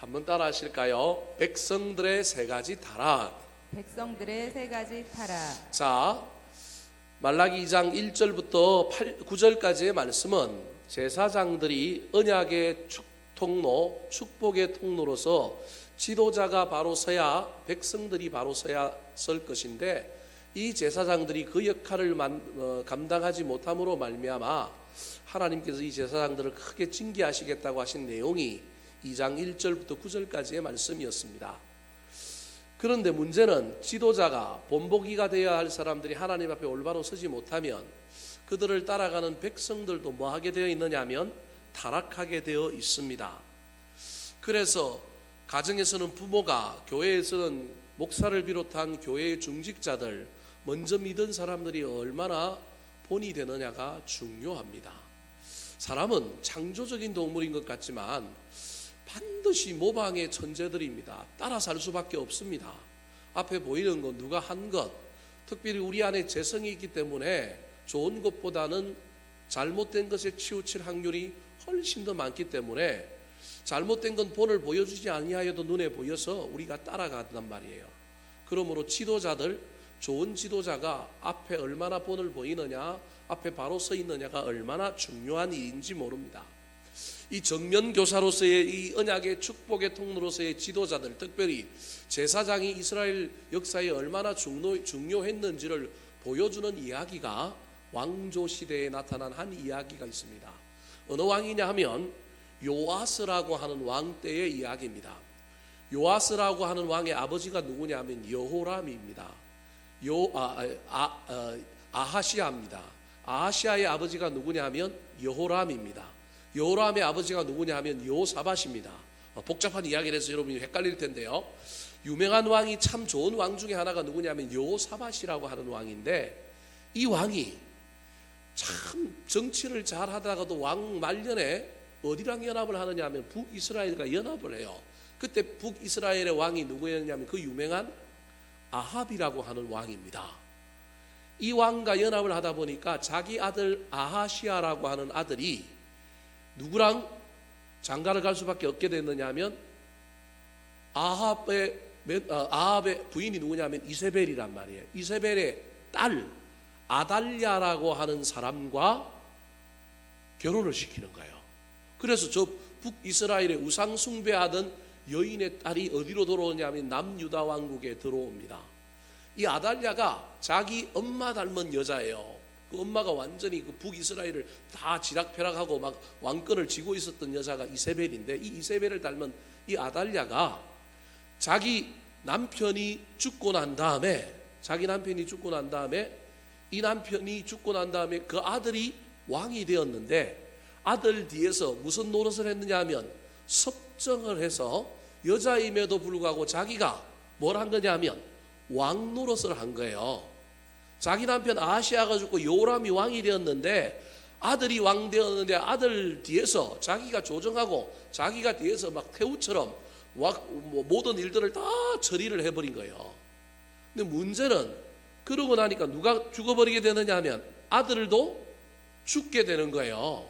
한번 따라 하실까요? 백성들의 세 가지 타락. 백성들의 세 가지 타락. 자, 말라기 2장 1절부터 9절까지의 말씀은 제사장들이 언약의 통로, 축복의 통로로서 지도자가 바로 서야 백성들이 바로 서야 설 것인데, 이 제사장들이 그 역할을 감당하지 못함으로 말미암아 하나님께서 이 제사장들을 크게 징계하시겠다고 하신 내용이 2장 1절부터 9절까지의 말씀이었습니다. 그런데 문제는 지도자가 본보기가 되어야 할 사람들이 하나님 앞에 올바로 서지 못하면 그들을 따라가는 백성들도 뭐 하게 되어 있느냐 하면 타락하게 되어 있습니다. 그래서 가정에서는 부모가, 교회에서는 목사를 비롯한 교회의 중직자들, 먼저 믿은 사람들이 얼마나 본이 되느냐가 중요합니다. 사람은 창조적인 동물인 것 같지만 반드시 모방의 천재들입니다. 따라 살 수밖에 없습니다. 앞에 보이는 것, 누가 한 것, 특별히 우리 안에 재성이 있기 때문에 좋은 것보다는 잘못된 것에 치우칠 확률이 훨씬 더 많기 때문에 잘못된 건 본을 보여주지 아니하여도 눈에 보여서 우리가 따라간단 말이에요. 그러므로 지도자들, 좋은 지도자가 앞에 얼마나 본을 보이느냐, 앞에 바로 서 있느냐가 얼마나 중요한 일인지 모릅니다. 이 정면교사로서의, 이 언약의 축복의 통로로서의 지도자들, 특별히 제사장이 이스라엘 역사에 얼마나 중요했는지를 보여주는 이야기가 왕조 시대에 나타난 한 이야기가 있습니다. 어느 왕이냐 하면 요아스라고 하는 왕 때의 이야기입니다. 요아스라고 하는 왕의 아버지가 누구냐 하면 여호람입니다. 아하시아입니다. 아하시아의 아버지가 누구냐 하면 여호람입니다. 여호람의 아버지가 누구냐 하면 여호사밧입니다. 복잡한 이야기를 해서 여러분이 헷갈릴 텐데요. 유명한 왕이, 참 좋은 왕 중에 하나가 누구냐 하면 여호사밧이라고 하는 왕인데, 이 왕이 참 정치를 잘 하다가도 왕 말년에 어디랑 연합을 하느냐 하면 북이스라엘과 연합을 해요. 그때 북이스라엘의 왕이 누구였냐면 그 유명한 아합이라고 하는 왕입니다. 이 왕과 연합을 하다 보니까 자기 아들 아하시아라고 하는 아들이 누구랑 장가를 갈 수밖에 없게 됐느냐 하면 아합의 부인이 누구냐면 이세벨이란 말이에요. 이세벨의 딸 아달랴라고 하는 사람과 결혼을 시키는 거예요. 그래서 저 북이스라엘의 우상 숭배하던 여인의 딸이 어디로 들어오냐면 남유다 왕국에 들어옵니다. 이 아달랴가 자기 엄마 닮은 여자예요. 그 엄마가 완전히 그 북이스라엘을 다 지락펴락하고 막 왕권을 쥐고 있었던 여자가 이세벨인데, 이 이세벨을 닮은 이 아달랴가 자기 남편이 죽고 난 다음에 이 남편이 죽고 난 다음에 그 아들이 왕이 되었는데, 아들 뒤에서 무슨 노릇을 했느냐 하면 섭정을 해서 여자임에도 불구하고 자기가 뭘 한 거냐 하면 왕 노릇을 한 거예요. 자기 남편 아하시아가 죽고 요람이 왕이 되었는데, 아들이 왕 되었는데 아들 뒤에서 자기가 조정하고 자기가 뒤에서 막 태우처럼 모든 일들을 다 처리를 해버린 거예요. 근데 문제는 그러고 나니까 누가 죽어버리게 되느냐 하면 아들도 죽게 되는 거예요.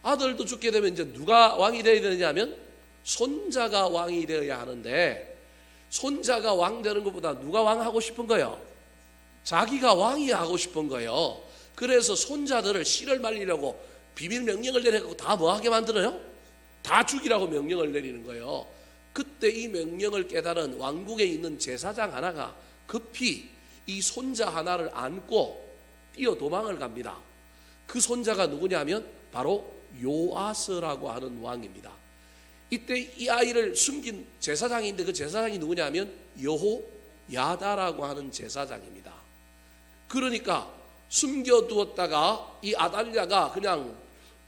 아들도 죽게 되면 이제 누가 왕이 되어야 되느냐 하면 손자가 왕이 되어야 하는데, 손자가 왕 되는 것보다 누가 왕하고 싶은 거예요? 자기가 왕이 하고 싶은 거예요. 그래서 손자들을 씨를 말리려고 비밀 명령을 내리고 다 뭐하게 만들어요? 다 죽이라고 명령을 내리는 거예요. 그때 이 명령을 깨달은 왕국에 있는 제사장 하나가 급히 이 손자 하나를 안고 뛰어 도망을 갑니다. 그 손자가 누구냐면 바로 요아스라고 하는 왕입니다. 이때 이 아이를 숨긴 제사장인데, 그 제사장이 누구냐면 여호야다라고 하는 제사장입니다. 그러니까 숨겨두었다가 이 아달랴가 그냥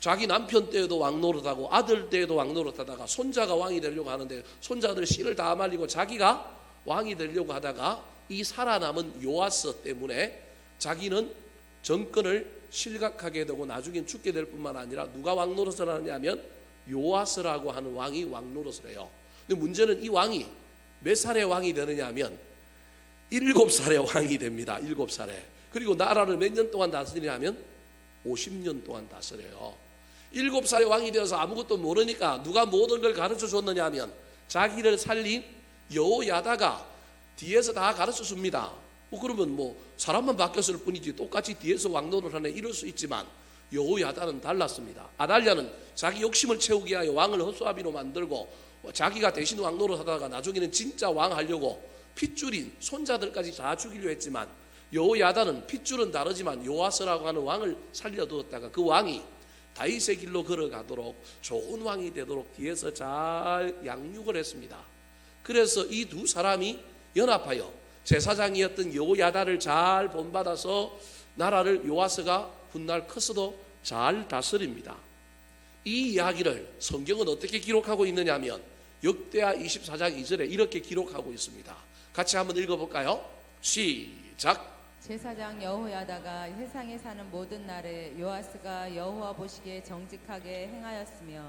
자기 남편 때에도 왕 노릇하고 아들 때에도 왕 노릇하다가 손자가 왕이 되려고 하는데 손자들 씨를 다 말리고 자기가 왕이 되려고 하다가 이 살아남은 요아스 때문에 자기는 정권을 실각하게 되고 나중엔 죽게 될 뿐만 아니라 누가 왕 노릇을 하느냐면 요아스라고 하는 왕이 왕 노릇을 해요. 근데 문제는 이 왕이 몇 살에 왕이 되느냐 하면 7살에 왕이 됩니다. 7살에. 그리고 나라를 몇 년 동안 다스리냐면 50년 동안 다스려요. 7살에 왕이 되어서 아무것도 모르니까 누가 모든 걸 가르쳐 줬느냐 하면 자기를 살린 여호야다가 뒤에서 다 가르쳐 줍니다. 그러면 사람만 바뀌었을 뿐이지 똑같이 뒤에서 왕노를 하네 이럴 수 있지만 여호야다는 달랐습니다. 아달랴는 자기 욕심을 채우기 위하여 왕을 헛수아비로 만들고 자기가 대신 왕노를 하다가 나중에는 진짜 왕 하려고 핏줄인 손자들까지 다 죽이려 했지만 여호야다는 핏줄은 다르지만 요아스라고 하는 왕을 살려두었다가 그 왕이 다윗의 길로 걸어가도록 좋은 왕이 되도록 뒤에서 잘 양육을 했습니다. 그래서 이 두 사람이 연합하여 제사장이었던 여호야다를 잘 본받아서 나라를 요아스가 훗날 커서도 잘 다스립니다. 이 이야기를 성경은 어떻게 기록하고 있느냐 하면 역대하 24장 2절에 이렇게 기록하고 있습니다. 같이 한번 읽어볼까요? 시작. 제사장 여호야다가 세상에 사는 모든 날에 요아스가 여호와 보시기에 정직하게 행하였으며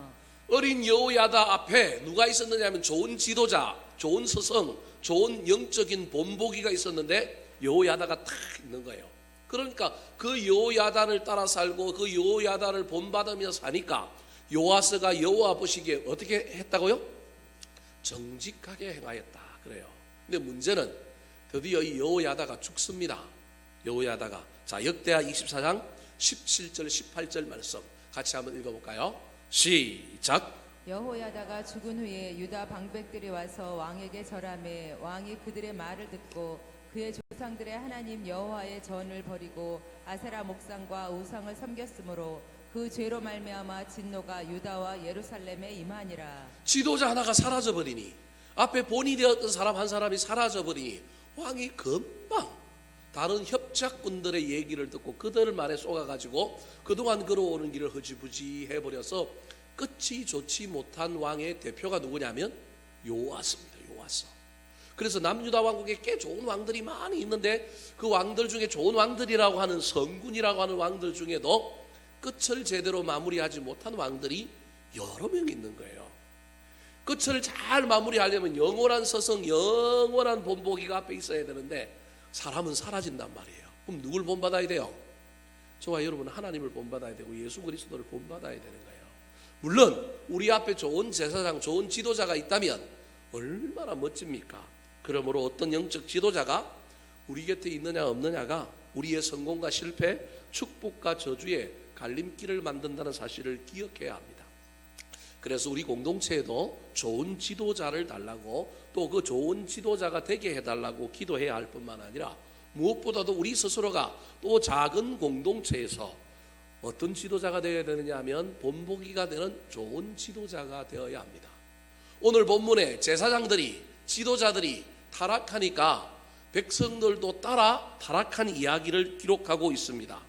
어린 여호야다 앞에 누가 있었느냐 하면 좋은 지도자, 좋은 스승, 좋은 영적인 본보기가 있었는데 여호야다가 딱 있는 거예요. 그러니까 그 여호야다를 따라 살고 그 여호야다를 본받으며 사니까 요아스가 여호와 보시기에 어떻게 했다고요? 정직하게 행하였다 그래요. 근데 문제는 드디어 이 여호야다가 죽습니다. 여호야다가 자 역대하 24장 17절 18절 말씀 같이 한번 읽어볼까요? 시작. 여호야다가 죽은 후에 유다 방백들이 와서 왕에게 절하매 왕이 그들의 말을 듣고 그의 조상들의 하나님 여호와의 전을 버리고 아세라 목상과 우상을 섬겼으므로 그 죄로 말미암아 진노가 유다와 예루살렘에 임하니라. 지도자 하나가 사라져버리니 앞에 본이 되었던 사람 한 사람이 사라져버리니 왕이 금방 다른 협착군들의 얘기를 듣고 그들 말에 쏘가가지고 그동안 걸어오는 길을 흐지부지 해버려서 끝이 좋지 못한 왕의 대표가 누구냐면 요아스입니다. 요아스. 그래서 남유다 왕국에 꽤 좋은 왕들이 많이 있는데 그 왕들 중에 좋은 왕들이라고 하는 성군이라고 하는 왕들 중에도 끝을 제대로 마무리하지 못한 왕들이 여러 명 있는 거예요. 끝을 잘 마무리하려면 영원한 서성, 영원한 본보기가 앞에 있어야 되는데 사람은 사라진단 말이에요. 그럼 누굴 본받아야 돼요? 저와 여러분은 하나님을 본받아야 되고 예수 그리스도를 본받아야 되는 거예요. 물론 우리 앞에 좋은 제사장, 좋은 지도자가 있다면 얼마나 멋집니까? 그러므로 어떤 영적 지도자가 우리 곁에 있느냐 없느냐가 우리의 성공과 실패, 축복과 저주의 갈림길을 만든다는 사실을 기억해야 합니다. 그래서 우리 공동체에도 좋은 지도자를 달라고 또 그 좋은 지도자가 되게 해달라고 기도해야 할 뿐만 아니라 무엇보다도 우리 스스로가 또 작은 공동체에서 어떤 지도자가 되어야 되느냐 하면 본보기가 되는 좋은 지도자가 되어야 합니다. 오늘 본문에 제사장들이 지도자들이 타락하니까 백성들도 따라 타락한 이야기를 기록하고 있습니다.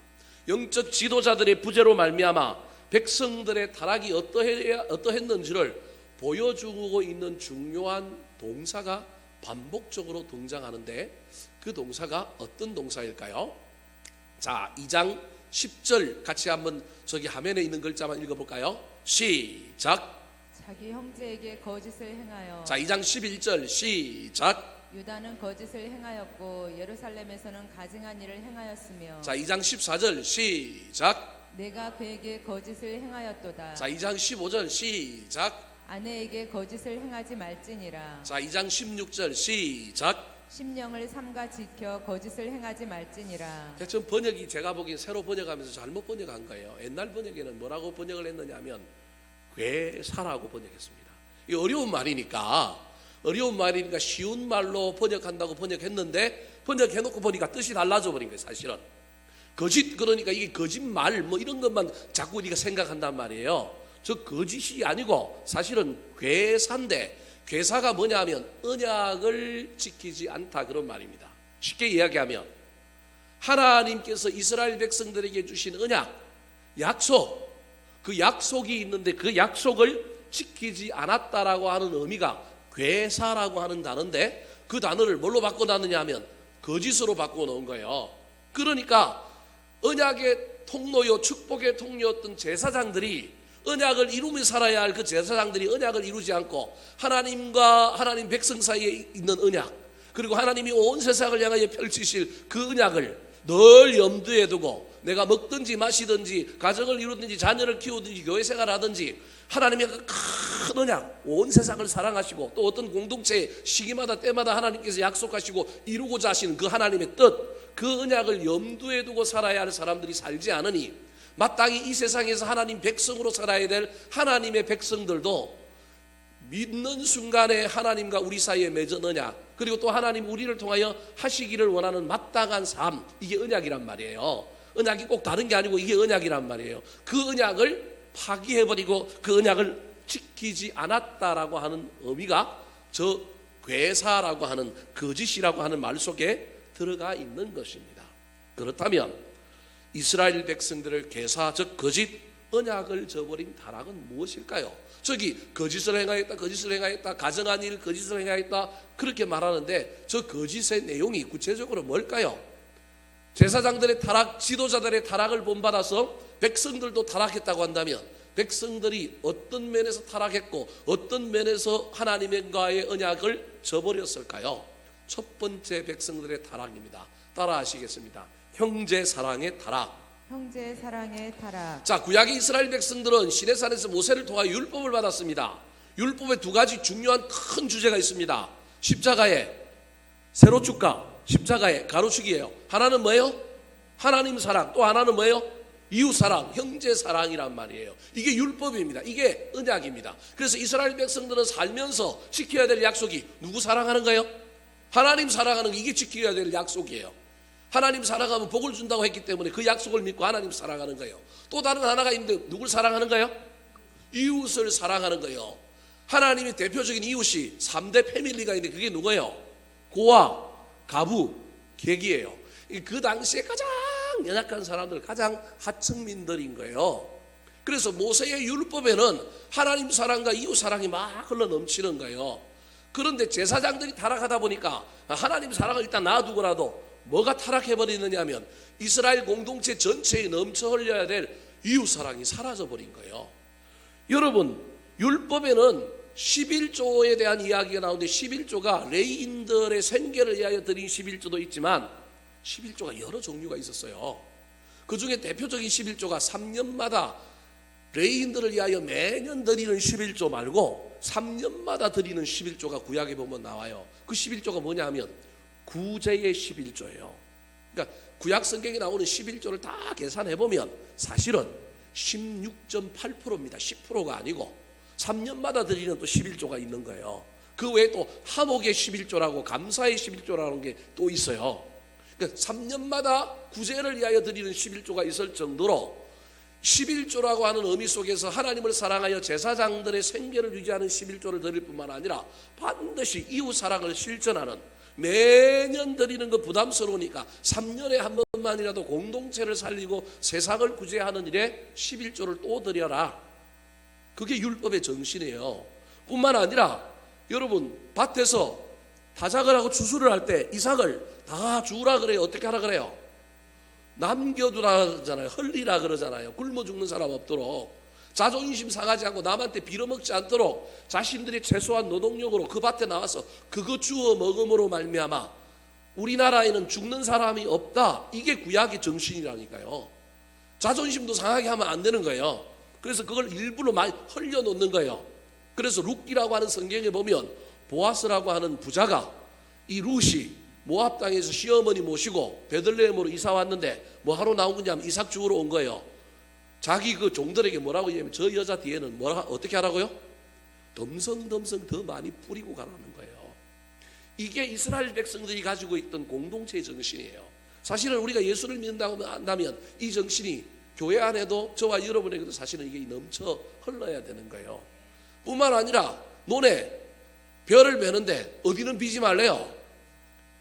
영적 지도자들의 부재로 말미암아 백성들의 타락이 어떠했는지를 보여주고 있는 중요한 동사가 반복적으로 등장하는데 그 동사가 어떤 동사일까요? 자, 2장 10절 같이 한번 저기 화면에 있는 글자만 읽어볼까요? 시작. 자기 형제에게 거짓을 행하여. 자, 2장 11절 시작. 유다는 거짓을 행하였고 예루살렘에서는 가증한 일을 행하였으며. 자, 2장 14절 시작. 내가 그에게 거짓을 행하였도다. 자, 2장 15절 시작. 아내에게 거짓을 행하지 말지니라. 자, 2장 16절 시작. 심령을 삼가 지켜 거짓을 행하지 말지니라. 지금 번역이 제가 보기엔 새로 번역하면서 잘못 번역한 거예요. 옛날 번역에는 뭐라고 번역을 했느냐 하면 괴사라고 번역했습니다. 이 어려운 말이니까 쉬운 말로 번역한다고 번역했는데 번역해놓고 보니까 뜻이 달라져 버린 거예요. 사실은 거짓, 그러니까 이게 거짓말 뭐 이런 것만 자꾸 우리가 생각한단 말이에요. 저 거짓이 아니고 사실은 괴사인데 괴사가 뭐냐 하면 언약을 지키지 않다 그런 말입니다. 쉽게 이야기하면 하나님께서 이스라엘 백성들에게 주신 언약, 약속, 그 약속이 있는데 그 약속을 지키지 않았다라고 하는 의미가 괴사라고 하는 단어인데 그 단어를 뭘로 바꿔놨느냐 하면 거짓으로 바꿔놓은 거예요. 그러니까 언약의 통로요 축복의 통로였던 제사장들이 언약을 이루며 살아야 할 그 제사장들이 언약을 이루지 않고 하나님과 하나님 백성 사이에 있는 언약, 그리고 하나님이 온 세상을 향하여 펼치실 그 언약을 늘 염두에 두고 내가 먹든지 마시든지 가정을 이루든지 자녀를 키우든지 교회 생활하든지 하나님의 그 큰 언약, 온 세상을 사랑하시고 또 어떤 공동체의 시기마다 때마다 하나님께서 약속하시고 이루고자 하시는 그 하나님의 뜻, 그 언약을 염두에 두고 살아야 할 사람들이 살지 않으니 마땅히 이 세상에서 하나님 백성으로 살아야 될 하나님의 백성들도 믿는 순간에 하나님과 우리 사이에 맺은 언약, 그리고 또 하나님 우리를 통하여 하시기를 원하는 마땅한 삶, 이게 언약이란 말이에요. 언약이 꼭 다른 게 아니고 이게 언약이란 말이에요. 그 언약을 파기해버리고 그 언약을 지키지 않았다라고 하는 의미가 저 괴사라고 하는 거짓이라고 하는 말 속에 들어가 있는 것입니다. 그렇다면 이스라엘 백성들을 괴사, 즉 거짓 언약을 저버린 타락은 무엇일까요? 저기 거짓을 행하였다, 거짓을 행하였다, 가정한 일 거짓을 행하였다 그렇게 말하는데 저 거짓의 내용이 구체적으로 뭘까요? 제사장들의 타락, 지도자들의 타락을 본받아서 백성들도 타락했다고 한다면 백성들이 어떤 면에서 타락했고 어떤 면에서 하나님과의 언약을 저버렸을까요? 첫 번째 백성들의 타락입니다. 따라 하시겠습니다. 형제 사랑의 타락. 형제 사랑의 타락. 자, 구약의 이스라엘 백성들은 시내산에서 모세를 통하여 율법을 받았습니다. 율법에 두 가지 중요한 큰 주제가 있습니다. 십자가의 세로축과 십자가의 가로축이에요. 하나는 뭐예요? 하나님 사랑. 또 하나는 뭐예요? 이웃 사랑, 형제 사랑이란 말이에요. 이게 율법입니다. 이게 언약입니다. 그래서 이스라엘 백성들은 살면서 지켜야 될 약속이 누구 사랑하는 거예요? 하나님 사랑하는 거, 이게 지켜야 될 약속이에요. 하나님 사랑하면 복을 준다고 했기 때문에 그 약속을 믿고 하나님 사랑하는 거예요. 또 다른 하나가 있는데 누굴 사랑하는 거예요? 이웃을 사랑하는 거예요. 하나님의 대표적인 이웃이 3대 패밀리가 있는데 그게 누구예요? 고아, 가부, 객이에요. 그 당시에 가장 연약한 사람들, 가장 하층민들인 거예요. 그래서 모세의 율법에는 하나님 사랑과 이웃 사랑이 막 흘러 넘치는 거예요. 그런데 제사장들이 타락하다 보니까 하나님 사랑을 일단 놔두고라도 뭐가 타락해버리느냐 하면 이스라엘 공동체 전체에 넘쳐 흘려야 될 이웃 사랑이 사라져버린 거예요. 여러분, 율법에는 11조에 대한 이야기가 나오는데 11조가 레위인들의 생계를 위하여 드린 11조도 있지만 11조가 여러 종류가 있었어요. 그 중에 대표적인 11조가 3년마다 레위인들을 위하여 매년 드리는 11조 말고 3년마다 드리는 11조가 구약에 보면 나와요. 그 11조가 뭐냐 하면 구제의 11조예요. 그러니까 구약 성경에 나오는 11조를 다 계산해 보면 사실은 16.8%입니다. 10%가 아니고 3년마다 드리는 또 11조가 있는 거예요. 그 외에 또 한옥의 11조라고 감사의 11조라는 게 또 있어요. 그러니까 3년마다 구제를 위하여 드리는 11조가 있을 정도로 11조라고 하는 의미 속에서 하나님을 사랑하여 제사장들의 생계를 유지하는 11조를 드릴 뿐만 아니라 반드시 이웃 사랑을 실천하는, 매년 드리는 거 부담스러우니까 3년에 한 번만이라도 공동체를 살리고 세상을 구제하는 일에 11조를 또 드려라. 그게 율법의 정신이에요. 뿐만 아니라 여러분, 밭에서 타작을 하고 추수를 할 때 이삭을 다 주라 그래요. 어떻게 하라 그래요? 남겨두라 그러잖아요. 흘리라 그러잖아요. 굶어 죽는 사람 없도록, 자존심 상하지 않고 남한테 빌어먹지 않도록 자신들의 최소한 노동력으로 그 밭에 나와서 그거 주워 먹음으로 말미암아 우리나라에는 죽는 사람이 없다. 이게 구약의 정신이라니까요. 자존심도 상하게 하면 안 되는 거예요. 그래서 그걸 일부러 많이 흘려놓는 거예요. 그래서 룻기라고 하는 성경에 보면 보아스라고 하는 부자가 이 룻이 모압 땅에서 시어머니 모시고 베들레헴으로 이사 왔는데 뭐 하러 나온 거냐면 이삭 주우러 온 거예요. 자기 그 종들에게 뭐라고 얘기하면 저 여자 뒤에는 뭐라 어떻게 하라고요? 덤성덤성 더 많이 뿌리고 가라는 거예요. 이게 이스라엘 백성들이 가지고 있던 공동체의 정신이에요. 사실은 우리가 예수를 믿는다고 한다면 이 정신이 교회 안에도 저와 여러분에게도 사실은 이게 넘쳐 흘러야 되는 거예요. 뿐만 아니라 논에 벼를 베는데 어디는 비지 말래요?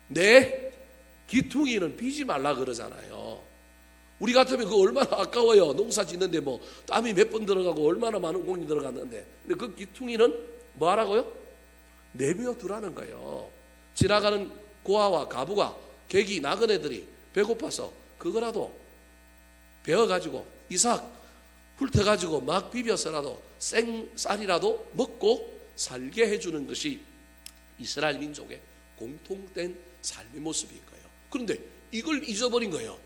내 기퉁이는 비지 말라 그러잖아요. 우리 같으면 그거 얼마나 아까워요. 농사 짓는데 뭐 땀이 몇 번 들어가고 얼마나 많은 공이 들어갔는데, 근데 그 기퉁이는 뭐 하라고요? 내비어 두라는 거예요. 지나가는 고아와 가부가, 객이, 나그네들이 배고파서 그거라도 베어가지고 이삭 훑어가지고 막 비벼서라도 생쌀이라도 먹고 살게 해주는 것이 이스라엘 민족의 공통된 삶의 모습인 거예요. 그런데 이걸 잊어버린 거예요.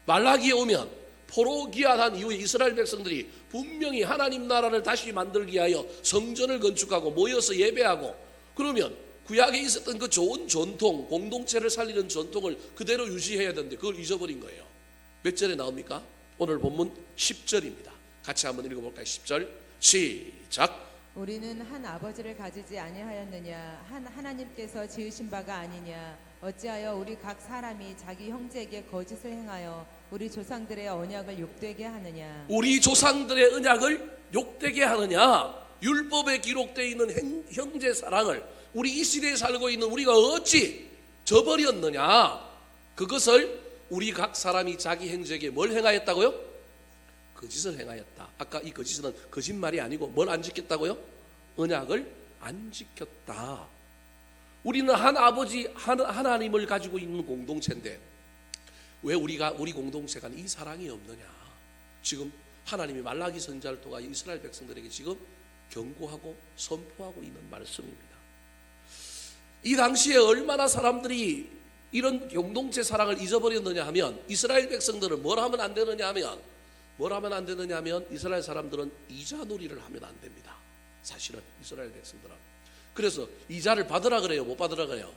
말라기에 오면 포로 귀환한 이후에 이스라엘 백성들이 분명히 하나님 나라를 다시 만들기 위하여 성전을 건축하고 모여서 예배하고, 그러면 구약에 있었던 그 좋은 전통, 공동체를 살리는 전통을 그대로 유지해야 되는데 그걸 잊어버린 거예요. 몇 절에 나옵니까? 오늘 본문 10절입니다. 같이 한번 읽어볼까요? 10절 시작. 우리는 한 아버지를 가지지 아니하였느냐? 한 하나님께서 지으신 바가 아니냐? 어찌하여 우리 각 사람이 자기 형제에게 거짓을 행하여 우리 조상들의 언약을 욕되게 하느냐? 우리 조상들의 언약을 욕되게 하느냐? 율법에 기록되어 있는 형제 사랑을 우리 이 시대에 살고 있는 우리가 어찌 저버렸느냐? 그것을 우리 각 사람이 자기 형제에게 뭘 행하였다고요? 거짓을 행하였다. 아까 이 거짓은 거짓말이 아니고 뭘 안 지켰다고요? 언약을 안 지켰다. 우리는 한 아버지, 하나님을 가지고 있는 공동체인데 왜 우리 공동체가 이 사랑이 없느냐? 지금 하나님이 말라기 선지자를 통하여 이스라엘 백성들에게 지금 경고하고 선포하고 있는 말씀입니다. 이 당시에 얼마나 사람들이 이런 공동체 사랑을 잊어버렸느냐 하면, 이스라엘 백성들은 뭘 하면 안 되느냐 하면 이스라엘 사람들은 이자놀이를 하면 안 됩니다. 사실은 이스라엘 백성들은. 그래서 이자를 받으라 그래요? 못 받으라 그래요?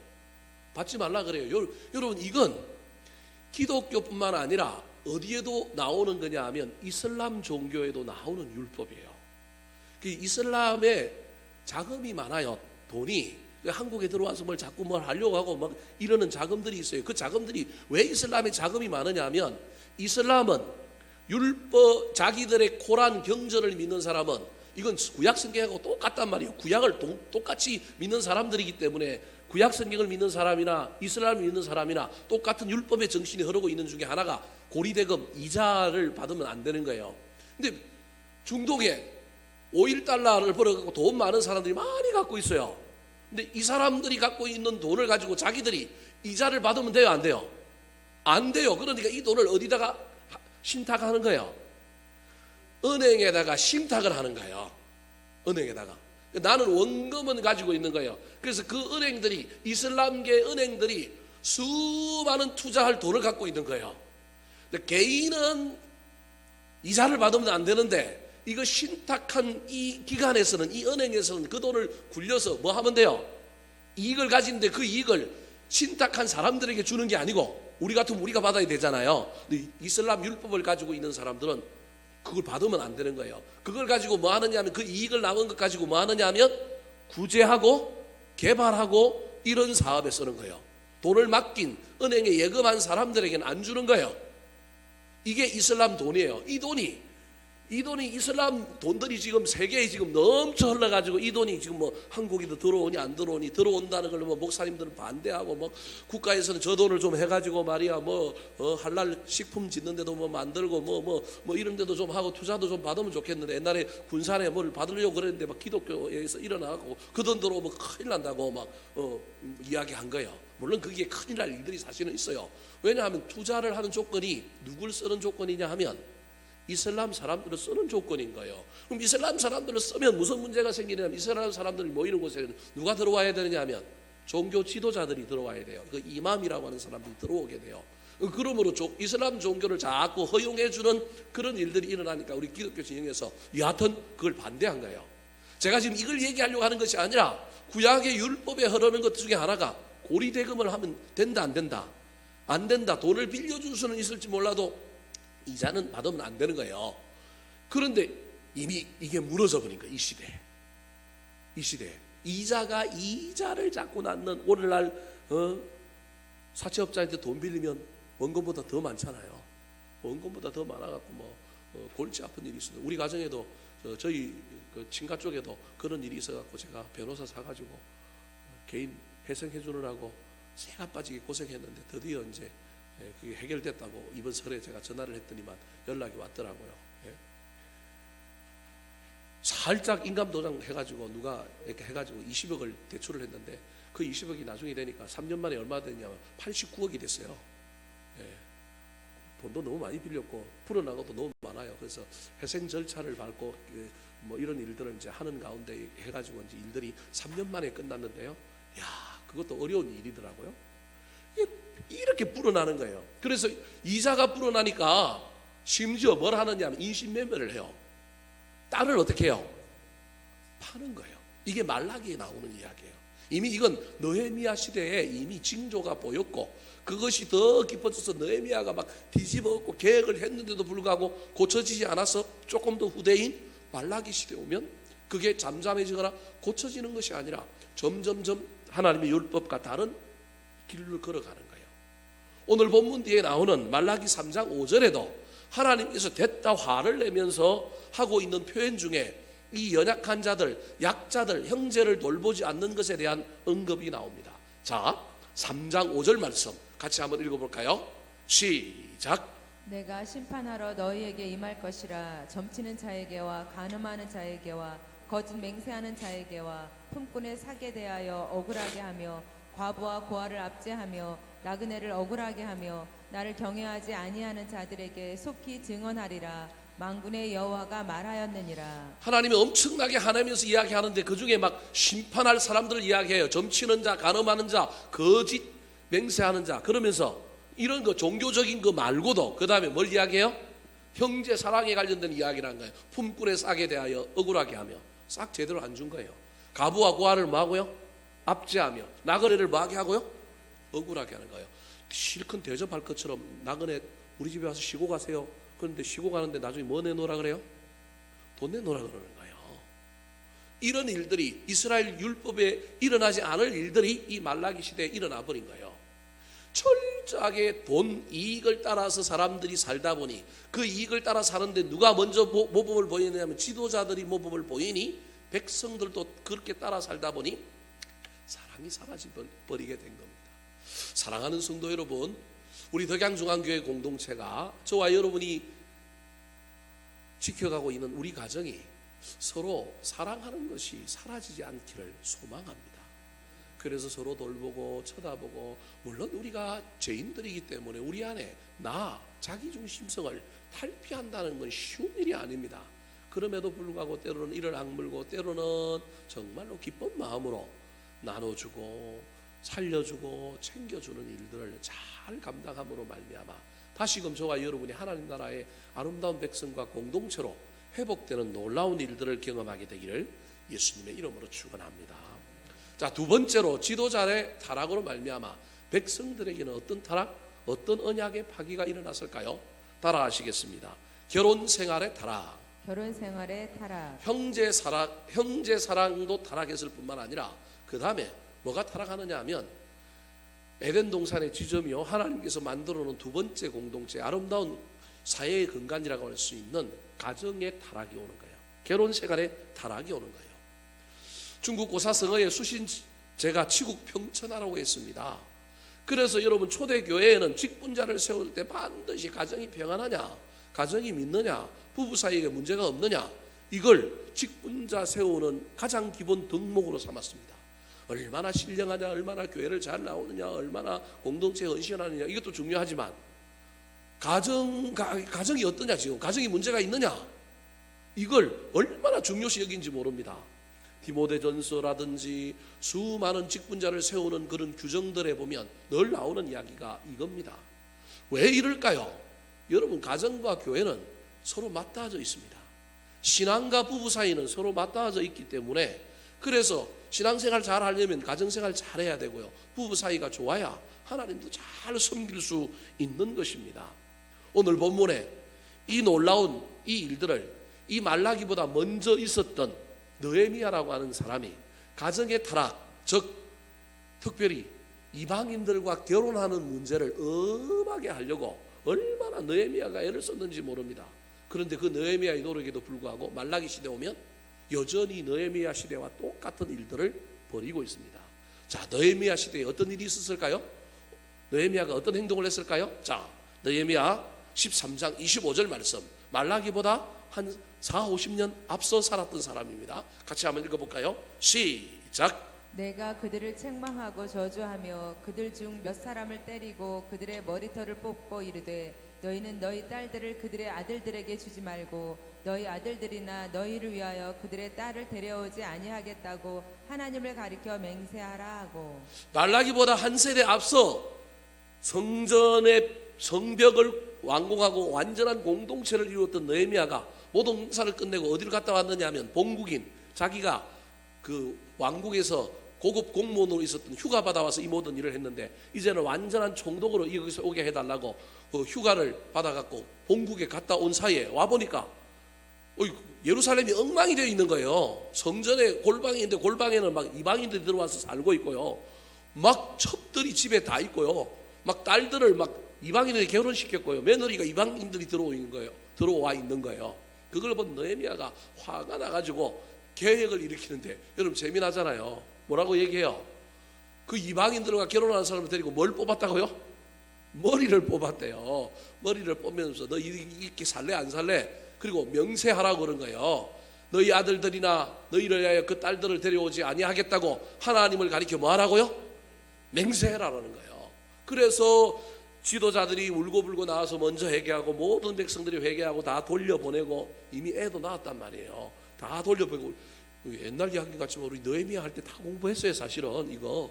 받지 말라 그래요? 여러분, 이건 기독교뿐만 아니라 어디에도 나오는 거냐 하면 이슬람 종교에도 나오는 율법이에요. 그 이슬람에 자금이 많아요. 돈이. 한국에 들어와서 자꾸 뭘 하려고 하고 막 이러는 자금들이 있어요. 그 자금들이 왜 이슬람에 자금이 많으냐 하면, 이슬람은 율법, 자기들의 코란 경전을 믿는 사람은 이건 구약 성경하고 똑같단 말이에요. 구약을 똑같이 믿는 사람들이기 때문에 구약 성경을 믿는 사람이나 이슬람을 믿는 사람이나 똑같은 율법의 정신이 흐르고 있는 중에 하나가 고리대금, 이자를 받으면 안 되는 거예요. 근데 중동에 5.1달러를 벌어갖고 돈 많은 사람들이 많이 갖고 있어요. 근데 이 사람들이 갖고 있는 돈을 가지고 자기들이 이자를 받으면 돼요, 안 돼요? 안 돼요. 그러니까 이 돈을 어디다가 신탁하는 거예요? 은행에다가 신탁을 하는 거예요. 은행에다가. 나는 원금은 가지고 있는 거예요. 그래서 그 은행들이, 이슬람계 은행들이 수많은 투자할 돈을 갖고 있는 거예요. 근데 개인은 이자를 받으면 안 되는데, 이거 신탁한 이 기관에서는, 이 은행에서는 그 돈을 굴려서 뭐 하면 돼요? 이익을 가지는데 그 이익을 신탁한 사람들에게 주는 게 아니고 우리 같으면 우리가 받아야 되잖아요. 근데 이슬람 율법을 가지고 있는 사람들은 그걸 받으면 안 되는 거예요. 그걸 가지고 뭐 하느냐 하면, 그 이익을 남은 것 가지고 뭐 하느냐 하면 구제하고 개발하고 이런 사업에 쓰는 거예요. 돈을 맡긴 은행에 예금한 사람들에게는 안 주는 거예요. 이게 이슬람 돈이에요. 이 돈이 이슬람 돈들이 지금 세계에 지금 넘쳐 흘러가지고, 이 돈이 지금 뭐 한국에도 들어오니 안 들어오니, 들어온다는 걸 뭐 목사님들은 반대하고, 뭐 국가에서는 저 돈을 좀 해가지고 말이야 할랄 식품 짓는데도 뭐 만들고 뭐 이런 데도 좀 하고 투자도 좀 받으면 좋겠는데, 옛날에 군산에 뭘 받으려고 그랬는데 막 기독교에서 일어나고 그 돈 들어오면 큰일 난다고 막 이야기한 거예요. 물론 그게 큰일 날 일들이 사실은 있어요. 왜냐하면 투자를 하는 조건이 누굴 쓰는 조건이냐 하면 이슬람 사람들을 쓰는 조건인 거예요. 그럼 이슬람 사람들을 쓰면 무슨 문제가 생기냐면, 이슬람 사람들이 모이는 곳에는 누가 들어와야 되느냐 하면 종교 지도자들이 들어와야 돼요. 그 이맘이라고 하는 사람들이 들어오게 돼요. 그러므로 이슬람 종교를 자꾸 허용해주는 그런 일들이 일어나니까 우리 기독교 진영에서 여하튼 그걸 반대한 거예요. 제가 지금 이걸 얘기하려고 하는 것이 아니라, 구약의 율법에 흐르는 것 중에 하나가 고리대금을 하면 된다 안 된다? 안 된다. 돈을 빌려줄 수는 있을지 몰라도 이자는 받으면 안 되는 거예요. 그런데 이미 이게 무너져 버린 거예요. 이 시대에 이자를 자꾸 낳는, 오늘날 사채업자한테 돈 빌리면 원금보다 더 많잖아요. 원금보다 더 많아갖고 골치 아픈 일이 있어요. 우리 가정에도 저희 그 친가 쪽에도 그런 일이 있어갖고 제가 변호사 사가지고 개인 회생해 주느라고 새가 빠지게 고생했는데 드디어 이제 그게 해결됐다고 이번 설에 제가 전화를 했더니만 연락이 왔더라고요. 살짝 인감도장 해가지고 누가 이렇게 해가지고 20억을 대출을 했는데, 그 20억이 나중에 되니까 3년 만에 얼마 됐냐면 89억이 됐어요. 돈도 너무 많이 빌렸고 풀어나가도 너무 많아요. 그래서 회생 절차를 밟고 뭐 이런 일들을 이제 하는 가운데 해가지고 이제 일들이 3년 만에 끝났는데요. 야, 그것도 어려운 일이더라고요. 이렇게 불어나는 거예요. 그래서 이자가 불어나니까 심지어 뭘 하느냐 하면 인신매매를 해요. 딸을 어떻게 해요? 파는 거예요. 이게 말라기에 나오는 이야기예요. 이미 이건 느헤미야 시대에 이미 징조가 보였고 그것이 더 깊어져서 느헤미야가 막 뒤집어 엎고 계획을 했는데도 불구하고 고쳐지지 않아서 조금 더 후대인 말라기 시대에 오면 그게 잠잠해지거나 고쳐지는 것이 아니라 점점점 하나님의 율법과 다른 길을 걸어가는 거예요. 오늘 본문 뒤에 나오는 말라기 3장 5절에도 하나님께서 됐다 화를 내면서 하고 있는 표현 중에 이 연약한 자들, 약자들, 형제를 돌보지 않는 것에 대한 언급이 나옵니다. 자, 3장 5절 말씀 같이 한번 읽어볼까요? 시작. 내가 심판하러 너희에게 임할 것이라. 점치는 자에게와 간음하는 자에게와 거짓 맹세하는 자에게와 품꾼의 사기에 대하여 억울하게 하며 과부와 고아를 압제하며 나그네를 억울하게 하며 나를 경외하지 아니하는 자들에게 속히 증언하리라. 만군의 여호와가 말하였느니라. 하나님이 엄청나게 하나면서 이야기하는데 그 중에 막 심판할 사람들을 이야기해요. 점치는 자, 간음하는 자, 거짓 맹세하는 자. 그러면서 이런 거 종교적인 거 말고도 그 다음에 뭘 이야기해요? 형제 사랑에 관련된 이야기를 한 거예요. 품꾼의 싹에 대하여 억울하게 하며 싹 제대로 안 준 거예요. 가부와 고아를 뭐 하고요? 압제하며 나그네를 뭐 하게 하고요? 억울하게 하는 거예요. 실컷 대접할 것처럼 나그네 우리 집에 와서 쉬고 가세요. 그런데 쉬고 가는데 나중에 뭐 내놓으라 그래요? 돈 내놓으라 그러는 거예요. 이런 일들이 이스라엘 율법에 일어나지 않을 일들이 이 말라기 시대에 일어나 버린 거예요. 철저하게 돈 이익을 따라서 사람들이 살다 보니 그 이익을 따라 사는데 누가 먼저 모범을 보이느냐면 지도자들이 모범을 보이니 백성들도 그렇게 따라 살다 보니 사랑이 사라져 버리게 된 겁니다. 사랑하는 성도 여러분, 우리 덕양중앙교회 공동체가 저와 여러분이 지켜가고 있는 우리 가정이 서로 사랑하는 것이 사라지지 않기를 소망합니다. 그래서 서로 돌보고 쳐다보고, 물론 우리가 죄인들이기 때문에 우리 안에 자기중심성을 탈피한다는 건 쉬운 일이 아닙니다. 그럼에도 불구하고 때로는 이를 악물고 때로는 정말로 기쁜 마음으로 나눠주고 살려주고 챙겨주는 일들을 잘 감당함으로 말미암아 다시금 저와 여러분이 하나님 나라의 아름다운 백성과 공동체로 회복되는 놀라운 일들을 경험하게 되기를 예수님의 이름으로 축원합니다. 자, 두 번째로 지도자의 타락으로 말미암아 백성들에게는 어떤 타락, 어떤 언약의 파기가 일어났을까요? 따라하시겠습니다. 결혼 생활의 타락, 결혼 생활의 타락, 형제 사랑도 타락했을 뿐만 아니라 그 다음에 뭐가 타락하느냐 하면 에덴 동산의 지점이요, 하나님께서 만들어 놓은 두 번째 공동체, 아름다운 사회의 근간이라고 할 수 있는 가정의 타락이 오는 거예요. 결혼 생활의 타락이 오는 거예요. 중국 고사성어에 수신제가 치국 평천하라고 했습니다. 그래서 여러분 초대교회에는 직분자를 세울 때 반드시 가정이 평안하냐, 가정이 믿느냐, 부부 사이에 문제가 없느냐, 이걸 직분자 세우는 가장 기본 덕목으로 삼았습니다. 얼마나 신령하냐, 얼마나 교회를 잘 나오느냐, 얼마나 공동체에 헌신하느냐, 이것도 중요하지만 가정이 어떠냐, 지금 가정이 문제가 있느냐, 이걸 얼마나 중요시 여긴지 모릅니다. 디모데전서라든지 수많은 직분자를 세우는 그런 규정들에 보면 늘 나오는 이야기가 이겁니다. 왜 이럴까요? 여러분, 가정과 교회는 서로 맞닿아져 있습니다. 신앙과 부부 사이는 서로 맞닿아져 있기 때문에, 그래서 신앙생활 잘 하려면 가정생활 잘 해야 되고요, 부부 사이가 좋아야 하나님도 잘 섬길 수 있는 것입니다. 오늘 본문에 이 놀라운 이 일들을 이 말라기보다 먼저 있었던 느헤미야라고 하는 사람이 가정의 타락, 즉 특별히 이방인들과 결혼하는 문제를 엄하게 하려고 얼마나 느헤미야가 애를 썼는지 모릅니다. 그런데 그 느헤미야의 노력에도 불구하고 말라기 시대 오면 여전히 느헤미야 시대와 똑같은 일들을 벌이고 있습니다. 자, 느헤미야 시대에 어떤 일이 있었을까요? 느헤미야가 어떤 행동을 했을까요? 자, 느헤미야 13장 25절 말씀, 말라기보다 한 40-50년 앞서 살았던 사람입니다. 같이 한번 읽어볼까요? 시작. 내가 그들을 책망하고 저주하며 그들 중 몇 사람을 때리고 그들의 머리털을 뽑고 이르되 너희는 너희 딸들을 그들의 아들들에게 주지 말고 너희 아들들이나 너희를 위하여 그들의 딸을 데려오지 아니하겠다고 하나님을 가리켜 맹세하라 하고. 말라기보다 한 세대 앞서 성전의 성벽을 완공하고 완전한 공동체를 이루었던 느헤미야가 모든 공사를 끝내고 어디를 갔다 왔느냐 하면 본국인 자기가 그 왕국에서 고급 공무원으로 있었던 휴가 받아와서 이 모든 일을 했는데 이제는 완전한 총독으로 여기서 오게 해달라고 휴가를 받아갖고 본국에 갔다 온 사이에 와보니까 예루살렘이 엉망이 되어 있는 거예요. 성전에 골방이 있는데 골방에는 막 이방인들이 들어와서 살고 있고요. 막 첩들이 집에 다 있고요. 막 딸들을 막 이방인들이 결혼시켰고요. 며느리가 이방인들이 들어와 있는 거예요. 그걸 본 느헤미야가 화가 나가지고 계획을 일으키는데 여러분 재미나잖아요. 뭐라고 얘기해요? 그 이방인들과 결혼하는 사람을 데리고 뭘 뽑았다고요? 머리를 뽑았대요. 머리를 뽑으면서 너 이렇게 살래 안 살래? 그리고 명세하라고 그런 거예요. 너희 아들들이나 너희를 위하여 그 딸들을 데려오지 아니하겠다고 하나님을 가리켜 뭐 하라고요? 맹세해라라는 거예요. 그래서 지도자들이 울고불고 나와서 먼저 회개하고 모든 백성들이 회개하고 다 돌려보내고 이미 애도 낳았단 말이에요. 다 돌려보내고 옛날 이야기 같지만 우리 느헤미야 할 때 다 공부했어요 사실은 이거.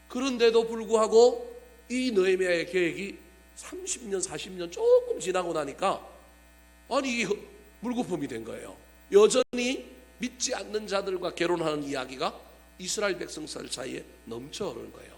그런데도 불구하고 이 느헤미야의 계획이 30년 40년 조금 지나고 나니까 아니 이게 물거품이 된 거예요. 여전히 믿지 않는 자들과 결혼하는 이야기가 이스라엘 백성들 사이에 넘쳐 흐르는 거예요.